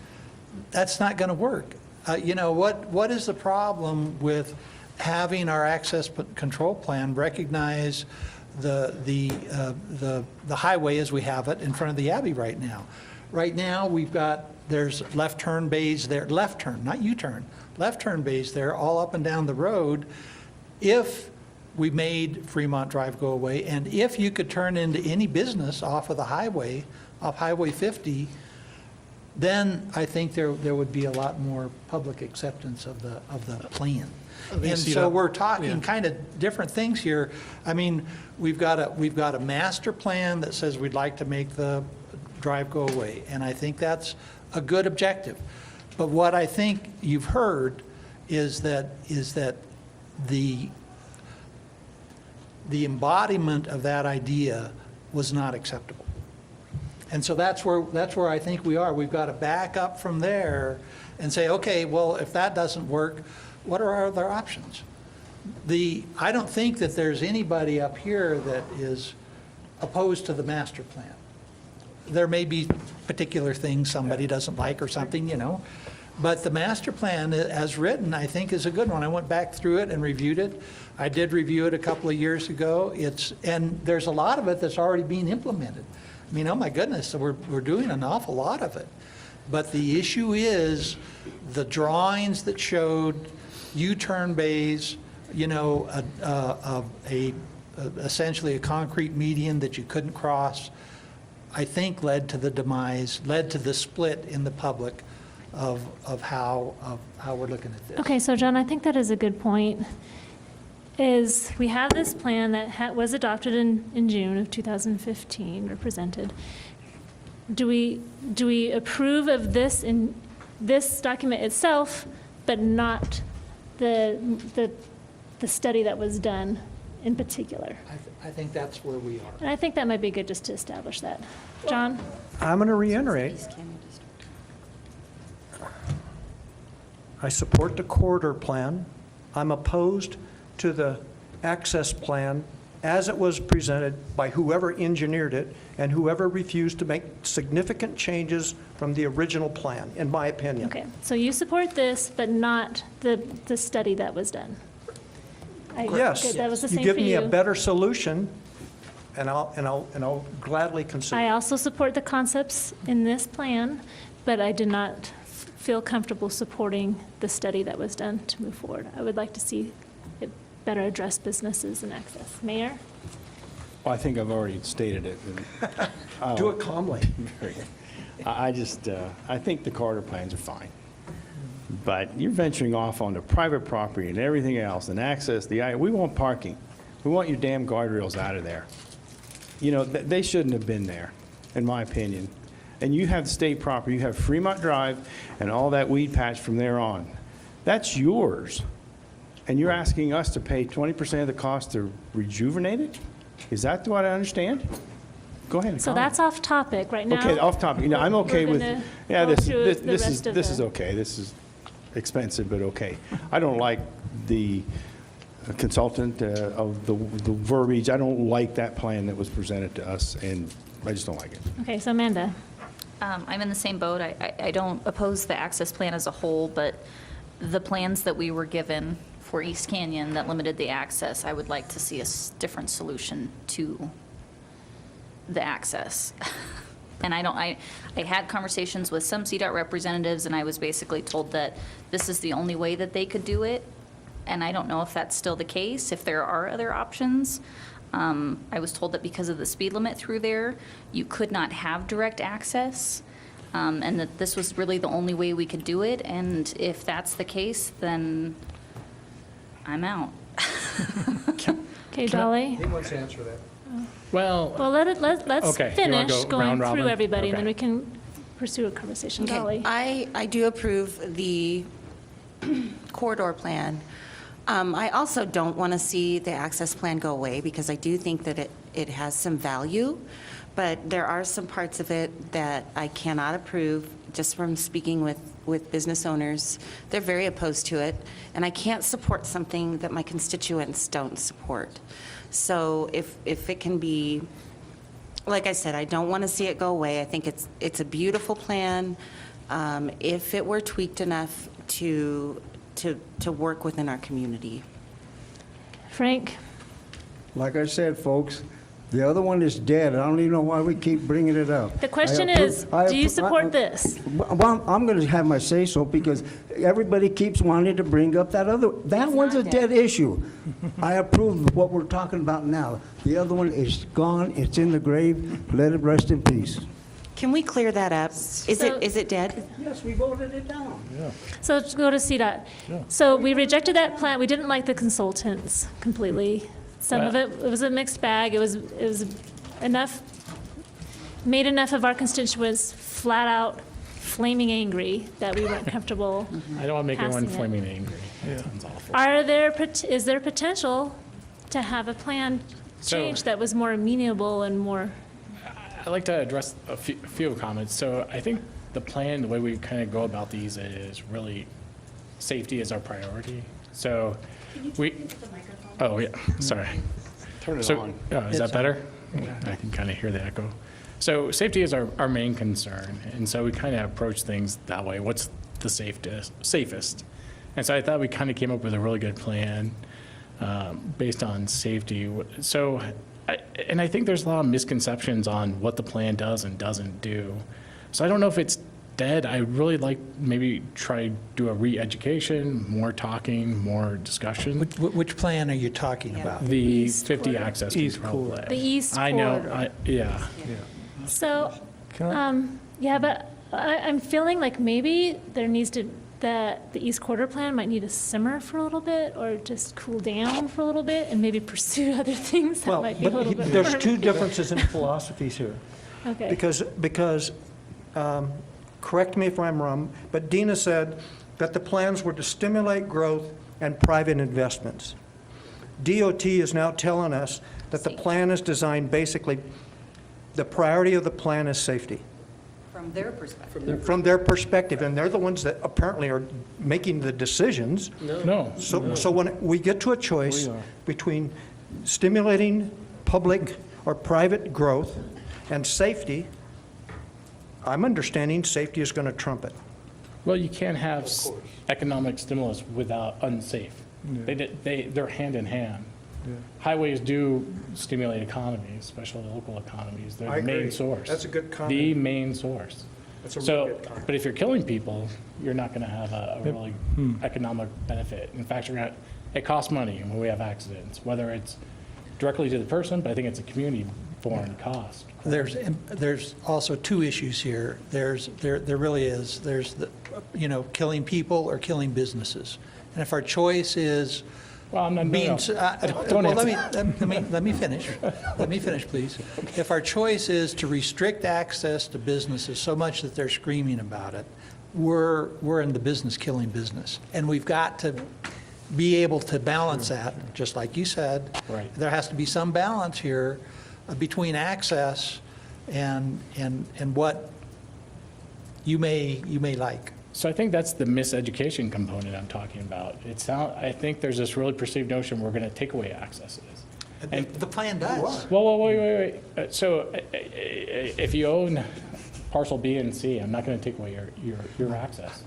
that's not going to work. What is the problem with having our access control plan recognize the highway as we have it in front of the Abbey right now? Right now, there's left turn bays there, left turn, not U-turn, left turn bays there all up and down the road. If we made Fremont Drive go away, and if you could turn into any business off of the highway, off Highway 50, then I think there would be a lot more public acceptance of the plan. And so we're talking kind of different things here. I mean, we've got a master plan that says we'd like to make the drive go away, and I think that's a good objective. But what I think you've heard is that the embodiment of that idea was not acceptable. And so that's where I think we are. We've got to back up from there and say, okay, well, if that doesn't work, what are our other options? I don't think that there's anybody up here that is opposed to the master plan. There may be particular things somebody doesn't like or something, But the master plan, as written, I think is a good one. I went back through it and reviewed it. I did review it a couple of years ago. And there's a lot of it that's already being implemented. I mean, oh my goodness, we're doing an awful lot of it. But the issue is the drawings that showed U-turn bays, essentially a concrete median that you couldn't cross, I think led to the split in the public of how we're looking at this. Okay, so John, I think that is a good point, is we have this plan that was adopted in June of 2015, or presented. Do we approve of this in this document itself, but not the study that was done in particular? I think that's where we are. And I think that might be good just to establish that. John? I'm going to reiterate, I support the corridor plan. I'm opposed to the access plan as it was presented by whoever engineered it and whoever refused to make significant changes from the original plan, in my opinion. Okay, so you support this, but not the study that was done? Yes. That was the same You for give me a you. better solution, and I'll gladly consider I it. also support the concepts in this plan, but I did not feel comfortable supporting the study that was done to move forward. I would like to see it better address businesses and access. Mayor? Well, I think I've already stated it. Do it calmly. I think the corridor plans are fine. But you're venturing off onto private property and everything else, and access, we want parking. We want your damn guardrails out of there. They shouldn't have been there, in my opinion. And you have state property, you have Fremont Drive and all that weed patch from there on. That's yours. And you're asking us to pay 20% of the cost to rejuvenate it? Is that what I understand? Go ahead and So comment. that's off topic right now. Okay, off topic. I'm okay We're with, gonna yeah, go this through this the this is rest of this the- is okay. This is expensive, but okay. I don't like the consultant of the verbiage. I don't like that plan that was presented to us, and I just don't like it. Okay, so Amanda? I'm in the same boat. I don't oppose the access plan as a whole, but the plans that we were given for East Canyon that limited the access, I would like to see a different solution to the access. And I had conversations with some CDOT representatives, and I was basically told that this is the only way that they could do it. And I don't know if that's still the case, if there are other options. I was told that because of the speed limit through there, you could not have direct access, and that this was really the only way we could do it. And if that's the case, then I'm out. Okay, Dolly? He wants to answer that. Well, Well, let's Okay, you wanna finish go going round robin? through everybody, and then Okay. we can pursue a conversation. Okay, Dolly? I do approve the corridor plan. I also don't want to see the access plan go away because I do think that it has some value, but there are some parts of it that I cannot approve, just from speaking with business owners. They're very opposed to it, and I can't support something that my constituents don't support. So if it can be, like I said, I don't want to see it go away. I think it's a beautiful plan. If it were tweaked enough to work within our community. Frank? Like I said, folks, the other one is dead. I don't even know why we keep bringing it up. The question I approve- is, I do you appro- support this? Well, I'm going to have my say-so because everybody keeps wanting to bring up that one's a dead issue. I approve of what we're talking about now. The other one is gone, it's in the grave, let it rest in peace. Can we clear that up? Is it dead? Yes, we voted it down. So let's go to CDOT. So we rejected that plan. We didn't like the consultants completely. Some of it was a mixed bag. It was enough, made enough of our constituents flat out flaming angry that we weren't comfortable. I don't want to make anyone passing it. flaming angry. That sounds awful. Is there potential to have a plan So- change that was more amenable and more? I'd like to address a few comments. So I think the plan, the way we kind of go about these is really safety is our priority. So oh, yeah, sorry. Turn it So, on. is that better? I can kind of hear the echo. So safety is our main concern, and so we kind of approach things that way. What's the safest? And so I thought we kind of came up with a really good plan based on safety. So, I think there's a lot of misconceptions on what the plan does and doesn't do. So I don't know if it's dead. I really like maybe try do a re-education, more talking, more discussion. Which plan are you talking about? The 50 access piece East probably. The East I know, Corridor. yeah. So, yeah, but I'm feeling like maybe there needs to, the East Quarter plan might need to simmer for a little bit, or just cool down for a little bit, and maybe pursue other things that Well, might be a little bit there's more. two differences in philosophies here. Okay. Because, correct me if I'm wrong, but Dina said that the plans were to stimulate growth and private investments. DOT is now telling us that the plan is designed, basically, the priority of the plan is safety. From their perspective. From their perspective, and they're the ones that apparently are making the decisions. No. So when we get to a choice between stimulating public or private growth and safety, I'm understanding safety is going to trump it. Well, you can't have economic stimulus without unsafe. They're hand in hand. Highways do stimulate economies, especially local economies. They're I the main agree. source. That's a good comment. The main source. That's a really So, good comment. but if you're killing people, you're not going to have a really economic benefit. In fact, it costs money when we have accidents, whether it's directly to the person, but I think it's a community-borne cost. There's also two issues here. There really is. There's the, killing people or killing businesses. And if our choice is Well, I'm not, being, no. Don't well, answer. let me finish. Let me finish, please. If our choice is to restrict access to businesses so much that they're screaming about it, we're in the business killing business. And we've got to be able to balance that, just like you said. Right. There has to be some balance here between access and what you may like. So I think that's the miseducation component I'm talking about. I think there's this really perceived notion we're going to take away accesses. And The plan does. Well, wait. So if you own parcel B and C. I'm not going to take away your access.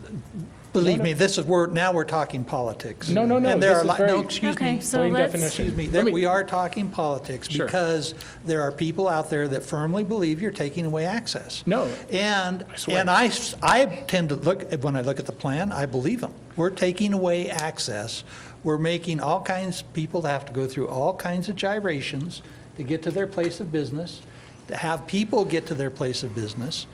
Believe me, this is, now we're talking politics. No. And there this are, is no, very excuse Okay, me. so plain let's- definition. Excuse me, Let that we are talking politics Sure. because there are people out there that firmly believe you're taking away access. No. And, swear. and I tend to look, when I look at the plan, I believe them. We're taking away access. We're making all kinds, people have to go through all kinds of gyrations to get to their place of business, to have people get to their place of business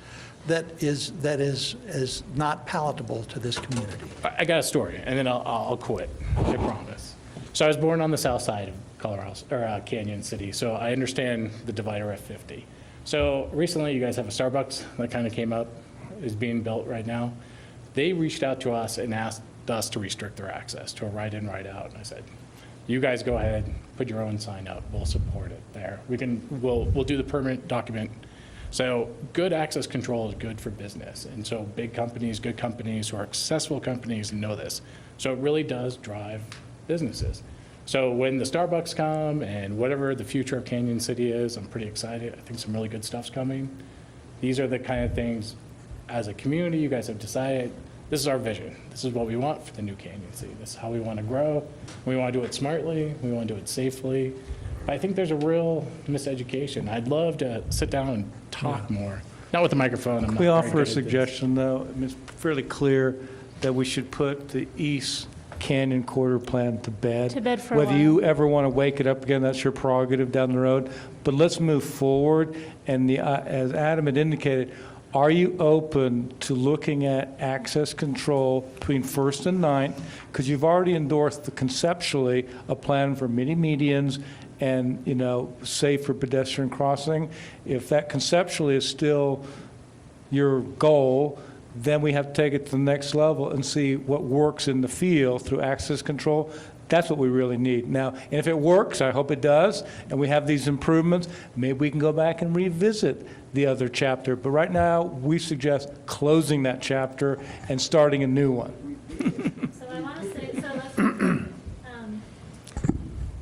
that is not palatable to this community. I got a story, and then I'll quit. I promise. So I was born on the south side of Colorado, or Canyon City, so I understand the divider at 50. So recently, you guys have a Starbucks that kind of came up, is being built right now. They reached out to us and asked us to restrict their access to a right-in, right-out. And I said, you guys go ahead, put your own sign up. We'll support it there. We'll do the permit document. So good access control is good for business. And so big companies, good companies who are successful companies know this. So it really does drive businesses. So when the Starbucks come and whatever the future of Canyon City is, I'm pretty excited. I think some really good stuff's coming. These are the kind of things, as a community, you guys have decided, this is our vision. This is what we want for the new Canyon City. This is how we want to grow. We want to do it smartly. We want to do it safely. But I think there's a real miseducation. I'd love to sit down and talk more. Not with the microphone. I'm not We very offer good a at this. suggestion, though. I mean, it's fairly clear that we should put the East Canyon Corridor Plan to bed. To bed for a Whether while. you ever want to wake it up again, that's your prerogative down the road. But let's move forward. And as Adam had indicated, are you open to looking at access control between First and Ninth? Because you've already endorsed conceptually a plan for mini medians and, safe for pedestrian crossing. If that conceptually is still your goal, then we have to take it to the next level and see what works in the field through access control. That's what we really need. Now, and if it works, I hope it does, and we have these improvements, maybe we can go back and revisit the other chapter. But right now, we suggest closing that chapter and starting a new one. So I want to say,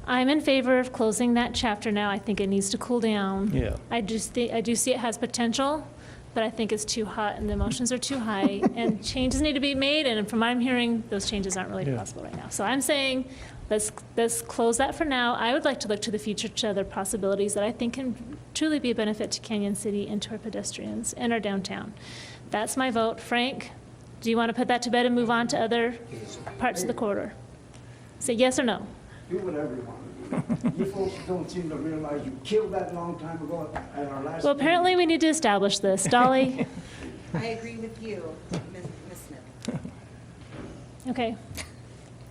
I'm in favor of closing that chapter now. I think it needs to cool down. Yeah. I do see it has potential, but I think it's too hot and the emotions are too high and changes need to be made. And from what I'm hearing, those changes aren't really possible right now. So I'm saying let's close that for now. I would like to look to the future to other possibilities that I think can truly be a benefit to Canyon City and to our pedestrians and our downtown. That's my vote. Frank, do you want to put that to bed and move on to other parts of the corridor? Say yes or no. Do whatever you want. You folks don't seem to realize you killed that long time ago at our last. Well, apparently we need to establish this. Dolly? I agree with you, Ms. Smith. Okay.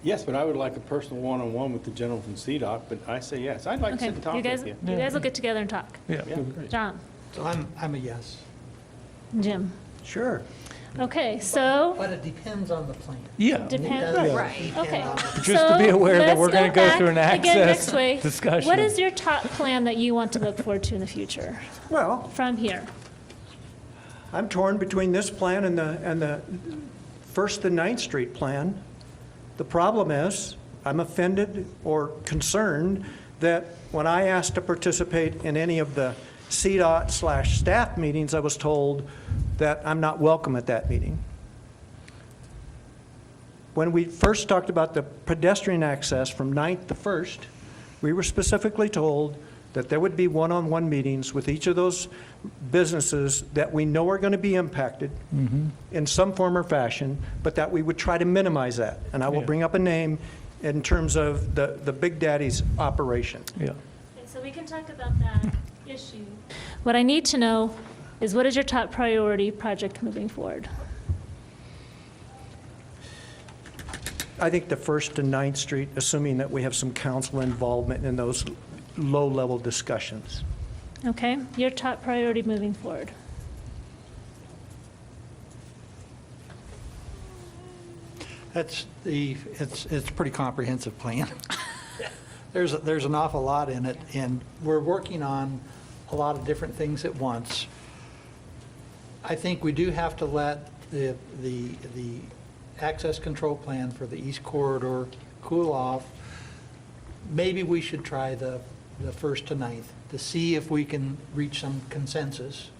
Yes, but I would like a personal one-on-one with the gentleman from CDOT, but I say yes. I'd like to Okay. sit and talk You guys, with you. you guys will get together and talk. Yeah. John? So I'm a yes. Jim? Sure. Okay, so, But it depends on the plan. Yeah. depends, Does right, okay. Just to be aware that So we're going to let's go through an back again access next way. discussion. What is your top plan that you want to look forward to in the future Well, from here? I'm torn between this plan and the First and Ninth Street plan. The problem is, I'm offended or concerned that when I asked to participate in any of the CDOT/staff meetings, I was told that I'm not welcome at that meeting. When we first talked about the pedestrian access from 9th to 1st, we were specifically told that there would be one-on-one meetings with each of those businesses that we know are going to be impacted in some form or fashion, but that we would try to minimize that. And I will bring up a name in terms of the Big Daddy's operation. Yeah. Okay, so we can talk about that issue. What I need to know is what is your top priority project moving forward? I think the 1st and 9th Street, assuming that we have some council involvement in those low-level discussions. Okay, your top priority moving forward. It's a pretty comprehensive plan. There's an awful lot in it, and we're working on a lot of different things at once. I think we do have to let the access control plan for the East Corridor cool off. Maybe we should try the 1st to 9th to see if we can reach some consensus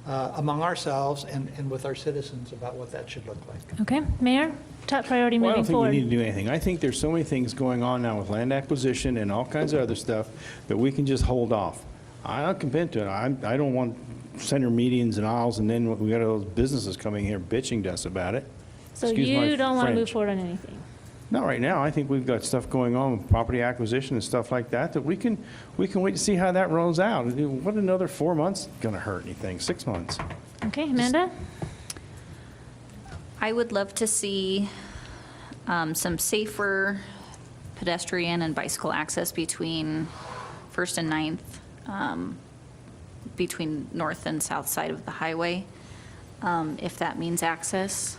among ourselves and with our citizens about what that should look like. Okay, Mayor, top priority Well, I moving don't think forward. we need to do anything. I think there's so many things going on now with land acquisition and all kinds of other stuff that we can just hold off. I'm convinced to it. I don't want center meetings and aisles, and then we got all those businesses coming here bitching to us about it. So Excuse my you don't want to move French. forward on anything? Not right now. I think we've got stuff going on with property acquisition and stuff like that, that we can wait to see how that rolls out. What another 4 months gonna hurt anything? 6 months? Okay, Amanda? I would love to see some safer pedestrian and bicycle access between First and Ninth, between north and south side of the highway. If that means access,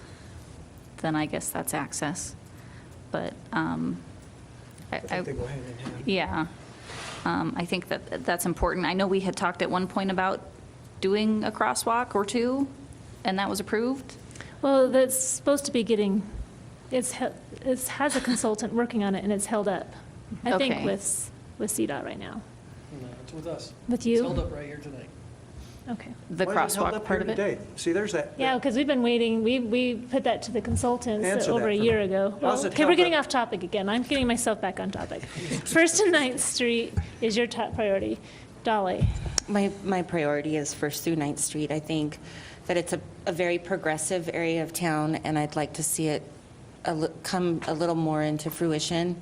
then I guess that's access. But I think they go hand in hand. yeah, I think that that's important. I know we had talked at one point about doing a crosswalk or two, and that was approved. Well, that's supposed to be getting, it has a consultant working on it, and it's held up, I think, Okay. with CDOT right now. No, it's with us. With you? up right here tonight. Okay. The Why is it held crosswalk up part here of it. today? See, there's that. Yeah, because we've been waiting, we put that to the consultants Answer over that a for year me. ago. How's Well, it okay, we're held getting up? off topic again. I'm getting myself back on topic. First and Ninth Street is your top priority. Dolly? My priority is First through Ninth Street. I think that it's a very progressive area of town, and I'd like to see it come a little more into fruition.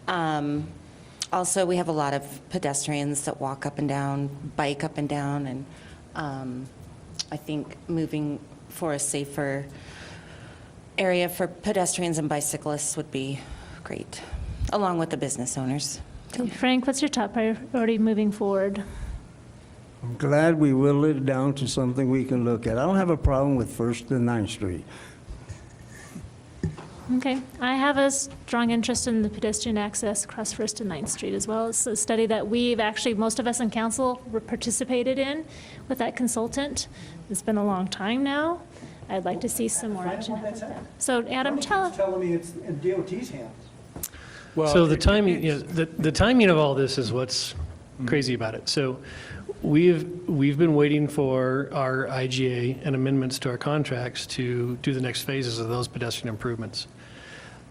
Also, we have a lot of pedestrians that walk up and down, bike up and down, and I think moving for a safer area for pedestrians and bicyclists would be great, along with the business owners. Okay, Frank, what's your top priority moving forward? I'm glad we whittled it down to something we can look at. I don't have a problem with First and Ninth Street. Okay, I have a strong interest in the pedestrian access across First and Ninth Street as well. It's a study that we've actually, most of us in council participated in with that consultant. It's been a long time now. I'd like to see some more action happen with that. So Adam, tell us. Telling me it's in DOT's hands. So the timing, the timing of all this is what's crazy about it. So we've been waiting for our IGA and amendments to our contracts to do the next phases of those pedestrian improvements.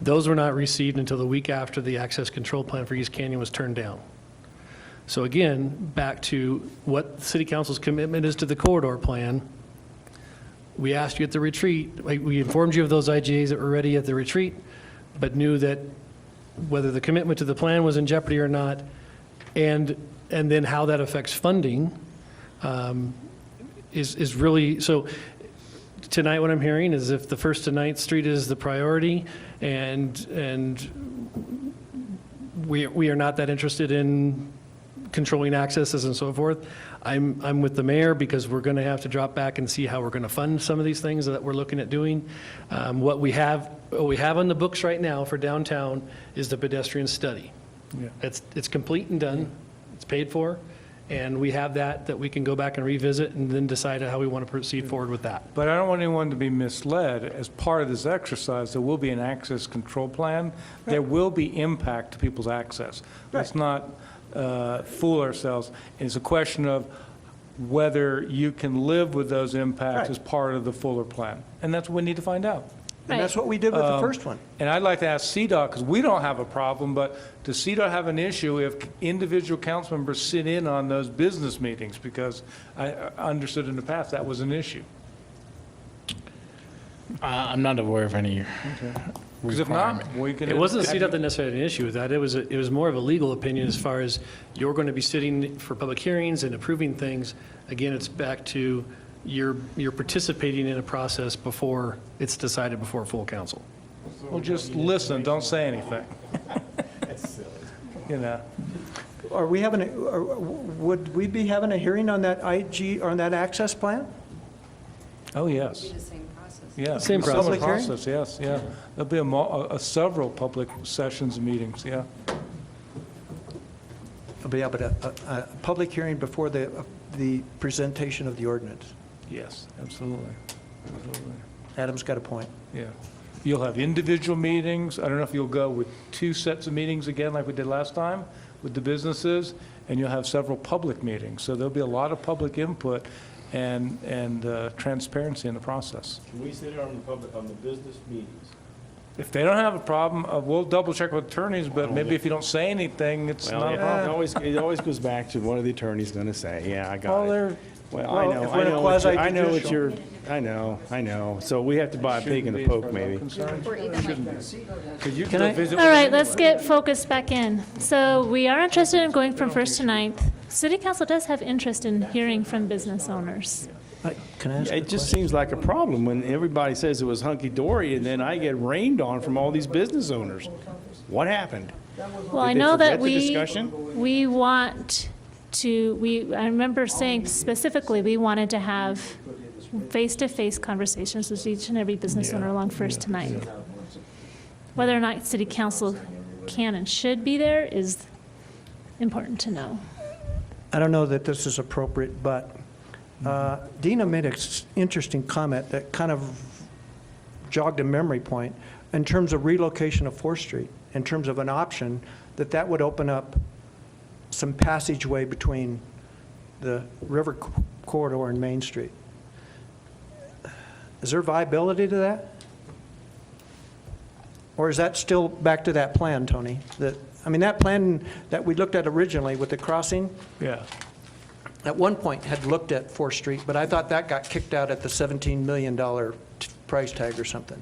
Those were not received until the week after the access control plan for East Canyon was turned down. So again, back to what City Council's commitment is to the corridor plan. We asked you at the retreat, we informed you of those IGAs that were ready at the retreat, but knew that whether the commitment to the plan was in jeopardy or not, and then how that affects funding is really, so tonight what I'm hearing is if the First and Ninth Street is the priority and we are not that interested in controlling accesses and so forth, I'm with the mayor because we're going to have to drop back and see how we're going to fund some of these things that we're looking at doing. What we have on the books right now for downtown is the pedestrian study. Yeah. It's complete and done. It's paid for, and we have that we can go back and revisit and then decide how we want to proceed forward with that. But I don't want anyone to be misled. As part of this exercise, there will be an access control plan. There will be impact to people's access. Let's not fool ourselves. It's a question of whether you can live with those impacts Right. as part of the fuller plan. And that's what we need to find out. And that's what we did with the first one. And I'd like to ask CDOT, because we don't have a problem, but does CDOT have an issue if individual council members sit in on those business meetings? Because I understood in the past that was an issue. I'm not aware of any Because if not, requirement. we can. It wasn't CDOT that necessarily had an issue with that. It was more of a legal opinion as far as you're going to be sitting for public hearings and approving things. Again, it's back to you're participating in a process before it's decided before full council. Well, just listen, don't say anything. You know, Are we having, would we be having a hearing on that on that access plan? oh, yes. The same process. Yeah. Same Similar process. Public hearing? process, yes, yeah. There'll be several public sessions and meetings, yeah. There'll be a public hearing before the presentation of the ordinance. Yes, absolutely. Absolutely. Adam's got a point. Yeah. You'll have individual meetings. I don't know if you'll go with 2 sets of meetings again like we did last time with the businesses, and you'll have several public meetings. So there'll be a lot of public input, and transparency in the process. Can we sit on the business meetings? If they don't have a problem, we'll double check with attorneys, but maybe if you don't say anything, it's Well, not a it problem. always goes back to what are the attorneys going to say? Yeah, I Well, got it. they're, Well, well, if we're in a I know what quasi-judicial- you're, I know. So we have to buy a pig in a poke, maybe. Or even like Can I visit All right, let's get focused back in. So we are interested in going from first to ninth. City Council does have interest in hearing from business owners. Can I ask a It just question? seems like a problem when everybody says it was hunky-dory and then I get rained on from all these business owners. What happened? Well, I Did they know that forget the discussion? we want to, I remember saying specifically, we wanted to have face-to-face conversations with each and every business owner along First to Ninth. Whether or not City Council can and should be there is important to know. I don't know that this is appropriate, but Dina made an interesting comment that kind of jogged a memory point in terms of relocation of 4th Street, in terms of an option, that would open up some passageway between the river corridor and Main Street. Is there viability to that? Or is that still back to that plan, Tony? That plan that we looked at originally with the crossing, yeah. at one point had looked at 4th Street, but I thought that got kicked out at the $17 million price tag or something.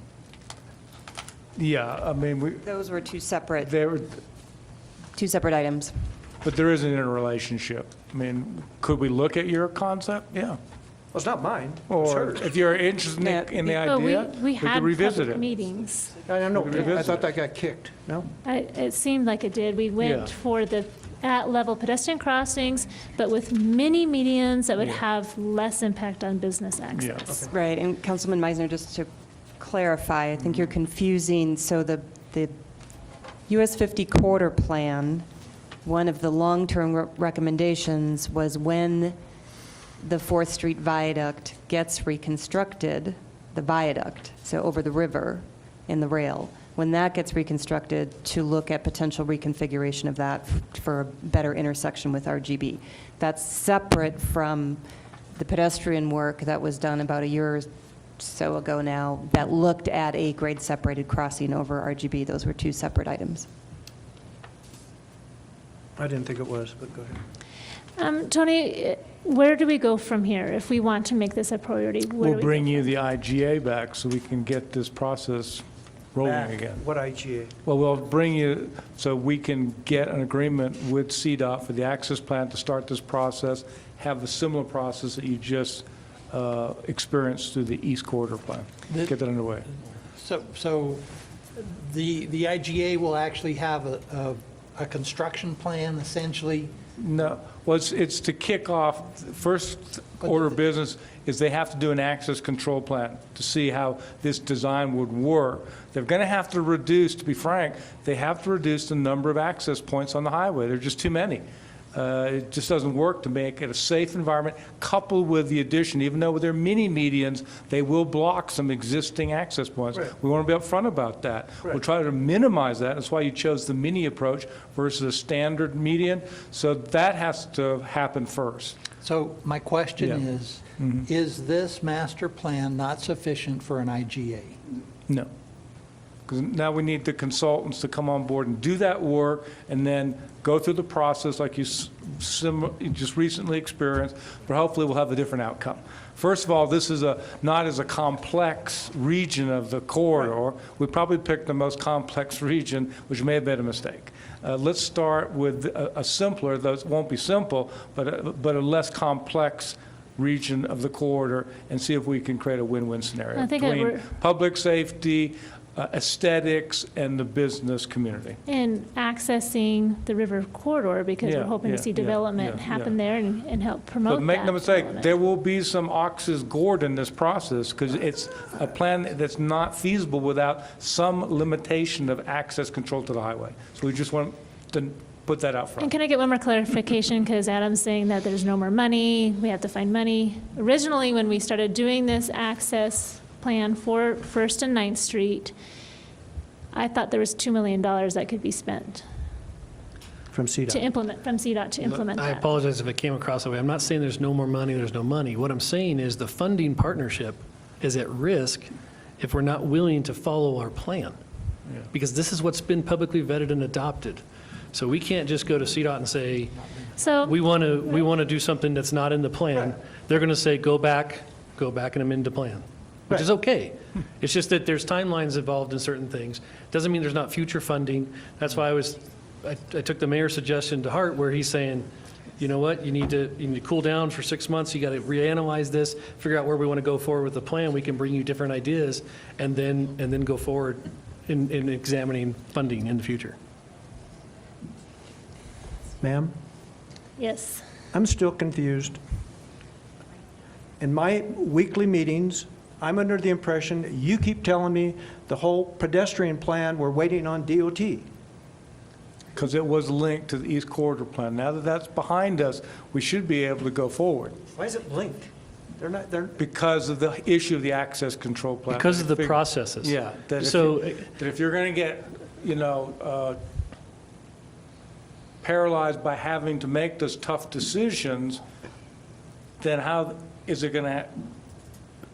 Yeah, I mean, Those were two separate there, items. but there is an interrelationship. I mean, could we look at your concept? Yeah. Well, it's not mine, it's Or hers. if you're interested Yeah. in the But idea, we we had could revisit public it. meetings. I know, We could I revisit thought it. that got kicked, no? It seemed like it did. We Yeah. went for the at-level pedestrian crossings, but with mini medians that would have less impact on business access. Right, and Councilman Meisner, just to clarify, I think you're confusing, so the US 50 corridor plan, one of the long-term recommendations was when the 4th Street viaduct gets reconstructed, the viaduct, so over the river in the rail, when that gets reconstructed, to look at potential reconfiguration of that for a better intersection with RGB. That's separate from the pedestrian work that was done about a year or so ago now that looked at a grade separated crossing over RGB. Those were two separate items. I didn't think it was, but go ahead. Tony, where do we go from here if we want to make this a priority? Where We'll do we bring go? you the IGA back so we can get this process rolling Back. again. What IGA? Well, we'll bring you, so we can get an agreement with CDOT for the access plan to start this process, have the similar process that you just experienced through the East Corridor plan. Get that underway. So the IGA will actually have a construction plan, essentially? No, well, it's to kick off, first order of business is they have to do an access control plan to see how this design would work. They're going to have to reduce, to be frank, they have to reduce the number of access points on the highway. There are just too many. It just doesn't work to make it a safe environment, coupled with the addition, even though with their mini medians, they will block some existing access points. Right. We want to be upfront about that. We'll try to minimize that. That's why you chose the mini approach versus a standard median. So that has to happen first. So my question Yeah. is this master plan not sufficient for an IGA? No. Because now we need the consultants to come on board and do that work, and then go through the process like you just recently experienced, but hopefully we'll have a different outcome. First of all, this is not as a complex region of the corridor. We probably picked the most complex region, which may have been a mistake. Let's start with a simpler, though it won't be simple, but a less complex region of the corridor, and see if we can create a win-win scenario I think that between we're- public safety, aesthetics, and the business community. And accessing the river corridor, because we're Yeah, hoping to yeah, see yeah, development yeah, happen yeah. there and help promote that. But make no mistake, development. there will be some oxes gored in this process, because it's a plan that's not feasible without some limitation of access control to the highway. So we just want to put that out And front. can I get one more clarification, because Adam's saying that there's no more money, we have to find money. Originally, when we started doing this access plan for First and Ninth Street, I thought there was $2 million that could be spent. from to CDOT. implement, from CDOT to implement I that. apologize if it came across that way. I'm not saying there's no more money, there's no money. What I'm saying is the funding partnership is at risk if we're not willing to follow our plan. Because this is what's been publicly vetted and adopted. So we can't just go to CDOT and say, So, we want to do something that's not in the plan. They're going to say, go back and amend the plan, which is okay. It's just that there's timelines involved in certain things. Doesn't mean there's not future funding. That's why I took the mayor's suggestion to heart, where he's saying, you know what, you need to cool down for 6 months. You got to reanalyze this, figure out where we want to go forward with the plan. We can bring you different ideas, and then go forward in examining funding in the future. Ma'am, yes. I'm still confused. In my weekly meetings, I'm under the impression that you keep telling me the whole pedestrian plan, we're waiting on DOT. Because it was linked to the East Corridor Plan. Now that that's behind us, we should be able to go forward Why is it linked? They're because of the issue of the access control plan. Because of the processes. Yeah. That if you're going to get, paralyzed by having to make those tough decisions, then how is it going to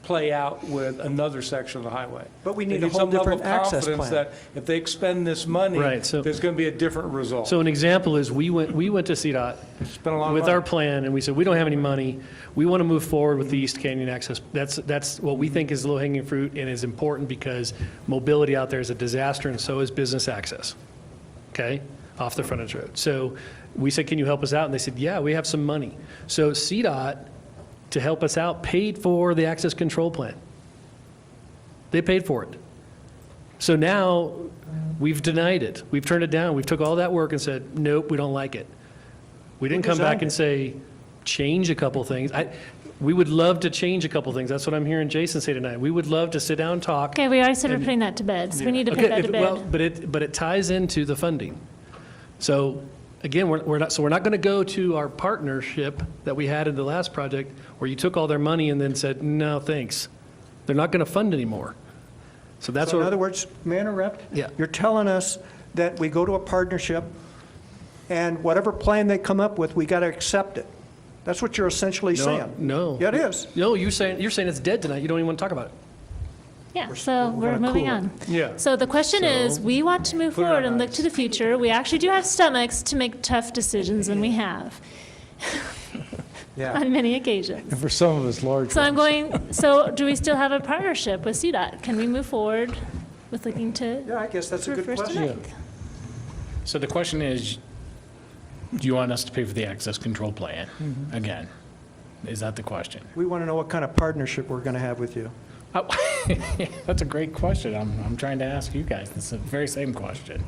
play out with another section of the highway? But we need They a whole some level different of access confidence plan. that if they expend this money, Right, so- there's going to be a different result. So an example is, we went to CDOT Spent a lot of with money. our plan, and we said, we don't have any money. We want to move forward with the East Canyon access. That's what we think is low-hanging fruit and is important, because mobility out there is a disaster, and so is business access, okay, off the frontage road. So we said, can you help us out? And they said, yeah, we have some money. So CDOT, to help us out, paid for the access control plan. They paid for it. So now, we've denied it. We've turned it down. We've took all that work and said, nope, we don't like it. We didn't come back designed and say, change a couple things. We would love to change a couple things. That's what I'm hearing Jason say tonight. We would love to sit down and talk. Okay, we already said we're putting that to bed, so we need to put that to Well, bed. but it ties into the funding. So again, we're not going to go to our partnership that we had in the last project, where you took all their money and then said, no, thanks. They're not going to fund anymore. So that's So in what, other words, may I interrupt? Yeah. You're telling us that we go to a partnership, and whatever plan they come up with, we got to accept it. That's what you're essentially saying. no. Yeah, it is. No, you're saying it's dead tonight. You don't even want to talk about it. Yeah, so we're gonna moving cool it. on. Yeah. So the question is, So- we want to move Put it forward on and look ice. to the future. We actually do have stomachs to make tough decisions, and we have Yeah. on many occasions. And for some of us, large So I'm ones. going, so do we still have a partnership with CDOT? Can we move forward with looking to Yeah, I guess that's a good First question. tonight? So the question is, do you want us to pay for the access control plan? Again, is that the question? We want to know what kind of partnership we're going to have with you. Oh, that's a great question. I'm trying to ask you guys. It's the very same question.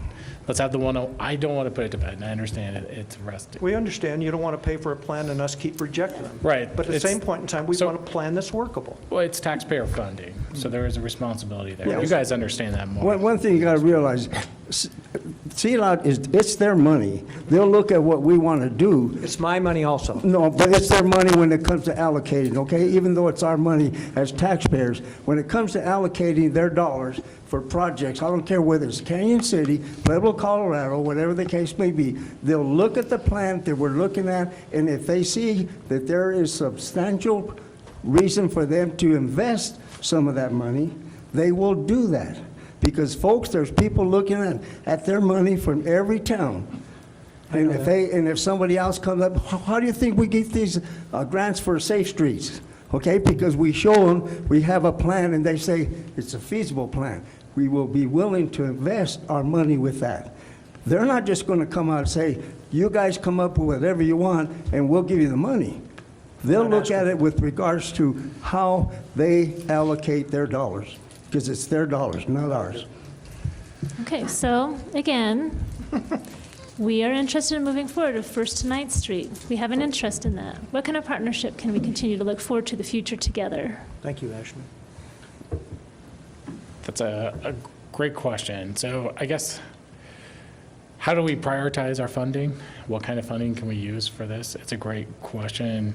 Let's have the one, I don't want to put it to bed, and I understand it's resting. We understand you don't want to pay for a plan and us keep rejecting them. Right. But at the It's- same point in time, we so- want a plan that's workable. Well, it's taxpayer funding, so there is a responsibility there. Yeah. You guys understand that more. One thing you got to realize, CDOT it's their money. They'll look at what we want to do. It's my money also. No, but it's their money when it comes to allocating, okay? Even though it's our money as taxpayers, when it comes to allocating their dollars for projects, I don't care whether it's Canyon City, Pueblo, Colorado, whatever the case may be, they'll look at the plan that we're looking at, and if they see that there is substantial reason for them to invest some of that money, they will do that. Because folks, there's people looking at their money from every town. And if somebody else comes up, how do you think we get these grants for safe streets? Okay, because we show them, we have a plan, and they say it's a feasible plan. We will be willing to invest our money with that. They're not just going to come out and say, you guys come up with whatever you want, and we'll give you the money. They'll look at it with regards to how they allocate their dollars, because it's their dollars, not ours. Okay, so again, we are interested in moving forward with First to Ninth Street. We have an interest in that. What kind of partnership can we continue to look forward to the future together? Thank you, Ashley. That's a great question. So I guess, how do we prioritize our funding? What kind of funding can we use for this? It's a great question.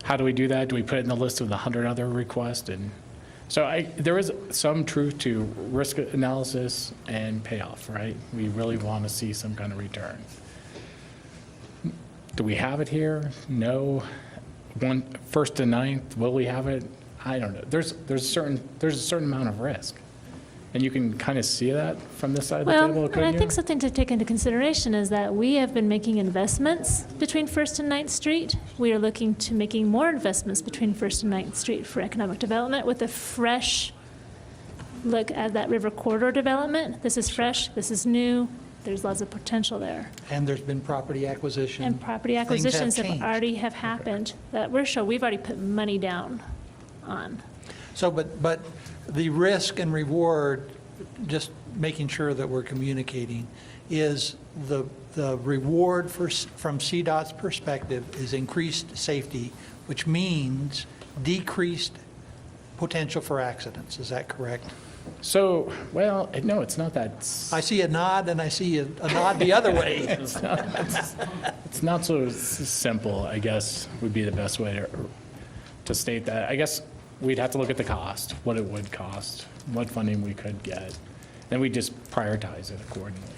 How do we do that? Do we put it in the list of the 100 other requests? And so there is some truth to risk analysis and payoff, right? We really want to see some kind of return. Do we have it here? No. First to ninth, will we have it? I don't know. There's a certain amount of risk. And you can kind of see that from this side of the table, Well, and couldn't I you? think something to take into consideration is that we have been making investments between First and Ninth Street. We are looking to making more investments between First and Ninth Street for economic development with a fresh look at that river corridor development. This is fresh, this is new, there's lots of potential there. And there's been property acquisition. And property Things have acquisitions have changed. already have happened that we've already put money down on. So, but the risk and reward, just making sure that we're communicating, is the reward from CDOT's perspective is increased safety, which means decreased potential for accidents. Is that correct? So, well, no, it's not that. I see a nod and I see a nod the other way. It's not so simple, I guess, would be the best way to state that. I guess we'd have to look at the cost, what it would cost, what funding we could get. Then we just prioritize it accordingly.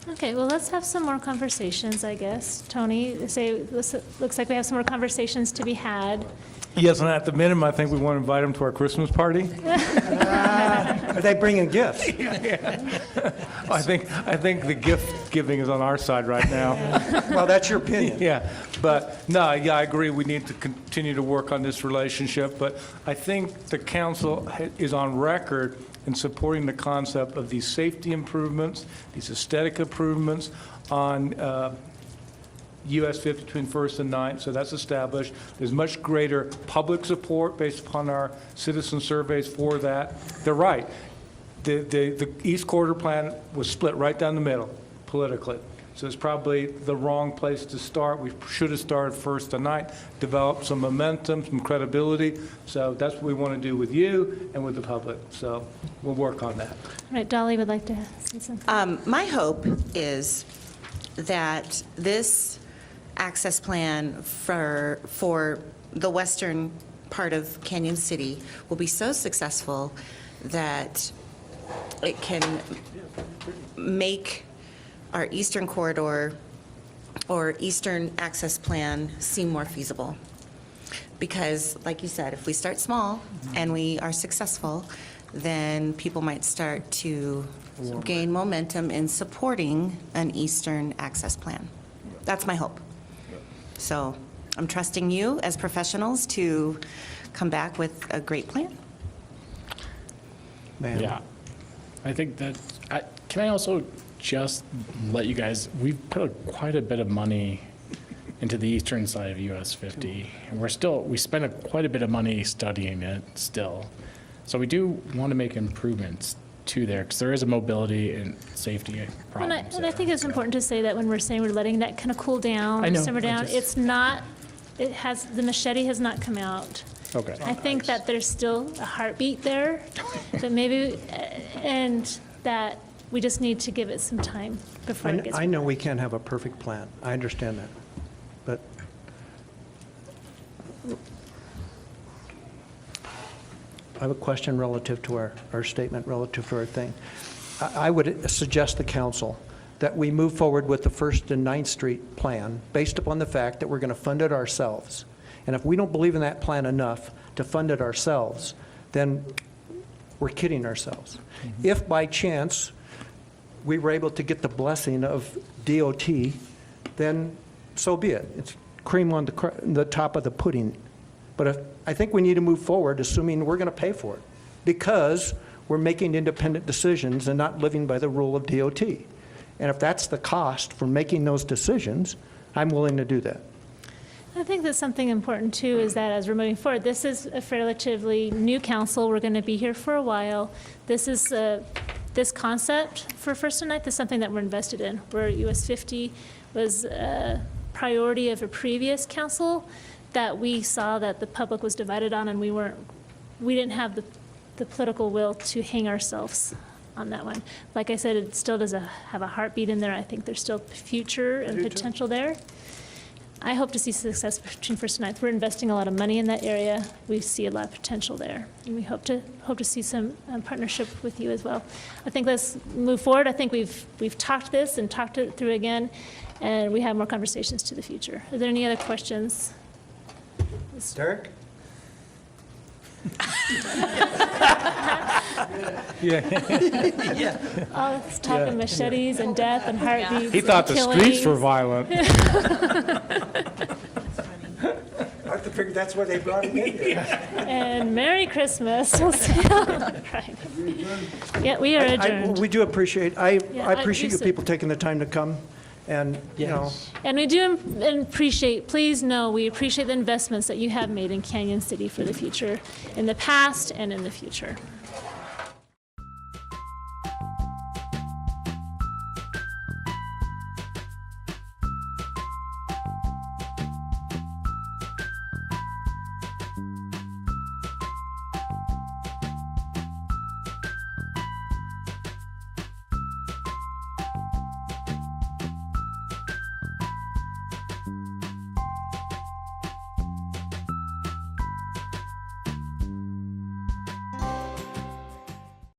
Okay, well, let's have some more conversations, I guess. Tony, looks like we have some more conversations to be had. Yes, and at the minimum, I think we want to invite them to our Christmas party. Are they bringing gifts? I think the gift giving is on our side right now. Well, that's your opinion. Yeah, but no, yeah, I agree. We need to continue to work on this relationship. But I think the council is on record in supporting the concept of these safety improvements, these aesthetic improvements on US 50 between First and Ninth, so that's established. There's much greater public support based upon our citizen surveys for that. They're right. The East Corridor plan was split right down the middle politically. So it's probably the wrong place to start. We should have started First and Ninth, developed some momentum, some credibility. So that's what we want to do with you and with the public. So we'll work on that. All right, Dolly would like to say something. My hope is that this access plan for the western part of Canyon City will be so successful that it can make our eastern corridor or eastern access plan seem more feasible. Because, like you said, if we start small and we are successful, then people might start to gain momentum in supporting an eastern access plan. That's my hope. So I'm trusting you as professionals to come back with a great plan. Yeah. I think that, can I also just let you guys, we've put quite a bit of money into the eastern side of US 50. And we spent quite a bit of money studying it still. So we do want to make improvements to there, because there is a mobility and safety problem. And I think it's important to say that when we're saying we're letting that kind of cool down, I know, simmer down, just- it's not, the machete has not come out. Okay. I think that there's still a heartbeat there, that maybe, and that we just need to give it some time before it gets. I know we can't have a perfect plan. I understand that. But I have a question relative to our statement, relative to our thing. I would suggest the council that we move forward with the First and Ninth Street plan based upon the fact that we're going to fund it ourselves. And if we don't believe in that plan enough to fund it ourselves, then we're kidding ourselves. If by chance we were able to get the blessing of DOT, then so be it. It's cream on the top of the pudding. But I think we need to move forward assuming we're going to pay for it, because we're making independent decisions and not living by the rule of DOT. And if that's the cost for making those decisions, I'm willing to do that. I think that something important too is that as we're moving forward, this is a relatively new council. We're going to be here for a while. This is this concept for First and Ninth is something that we're invested in. Where US 50 was a priority of a previous council that we saw that the public was divided on, and we didn't have the political will to hang ourselves on that one. Like I said, it still does have a heartbeat in there. I think there's still future and potential there. I hope to see success between First and Ninth. We're investing a lot of money in that area. We see a lot of potential there. And we hope to see some partnership with you as well. I think let's move forward. I think we've talked this and talked it through again, and we have more conversations to the future. Are there any other questions? Derek? All this talk of machetes and death and heartbeats. He thought the and streets were killings. violent. I figured that's why they brought him in here. And Merry Christmas. We'll see you on Friday. Yeah, we are adjourned. We do appreciate, I Yeah, appreciate you you said- people taking the time to come, and, you know, And we do appreciate, please know, we appreciate the investments that you have made in Canyon City for the future, in the past and in the future.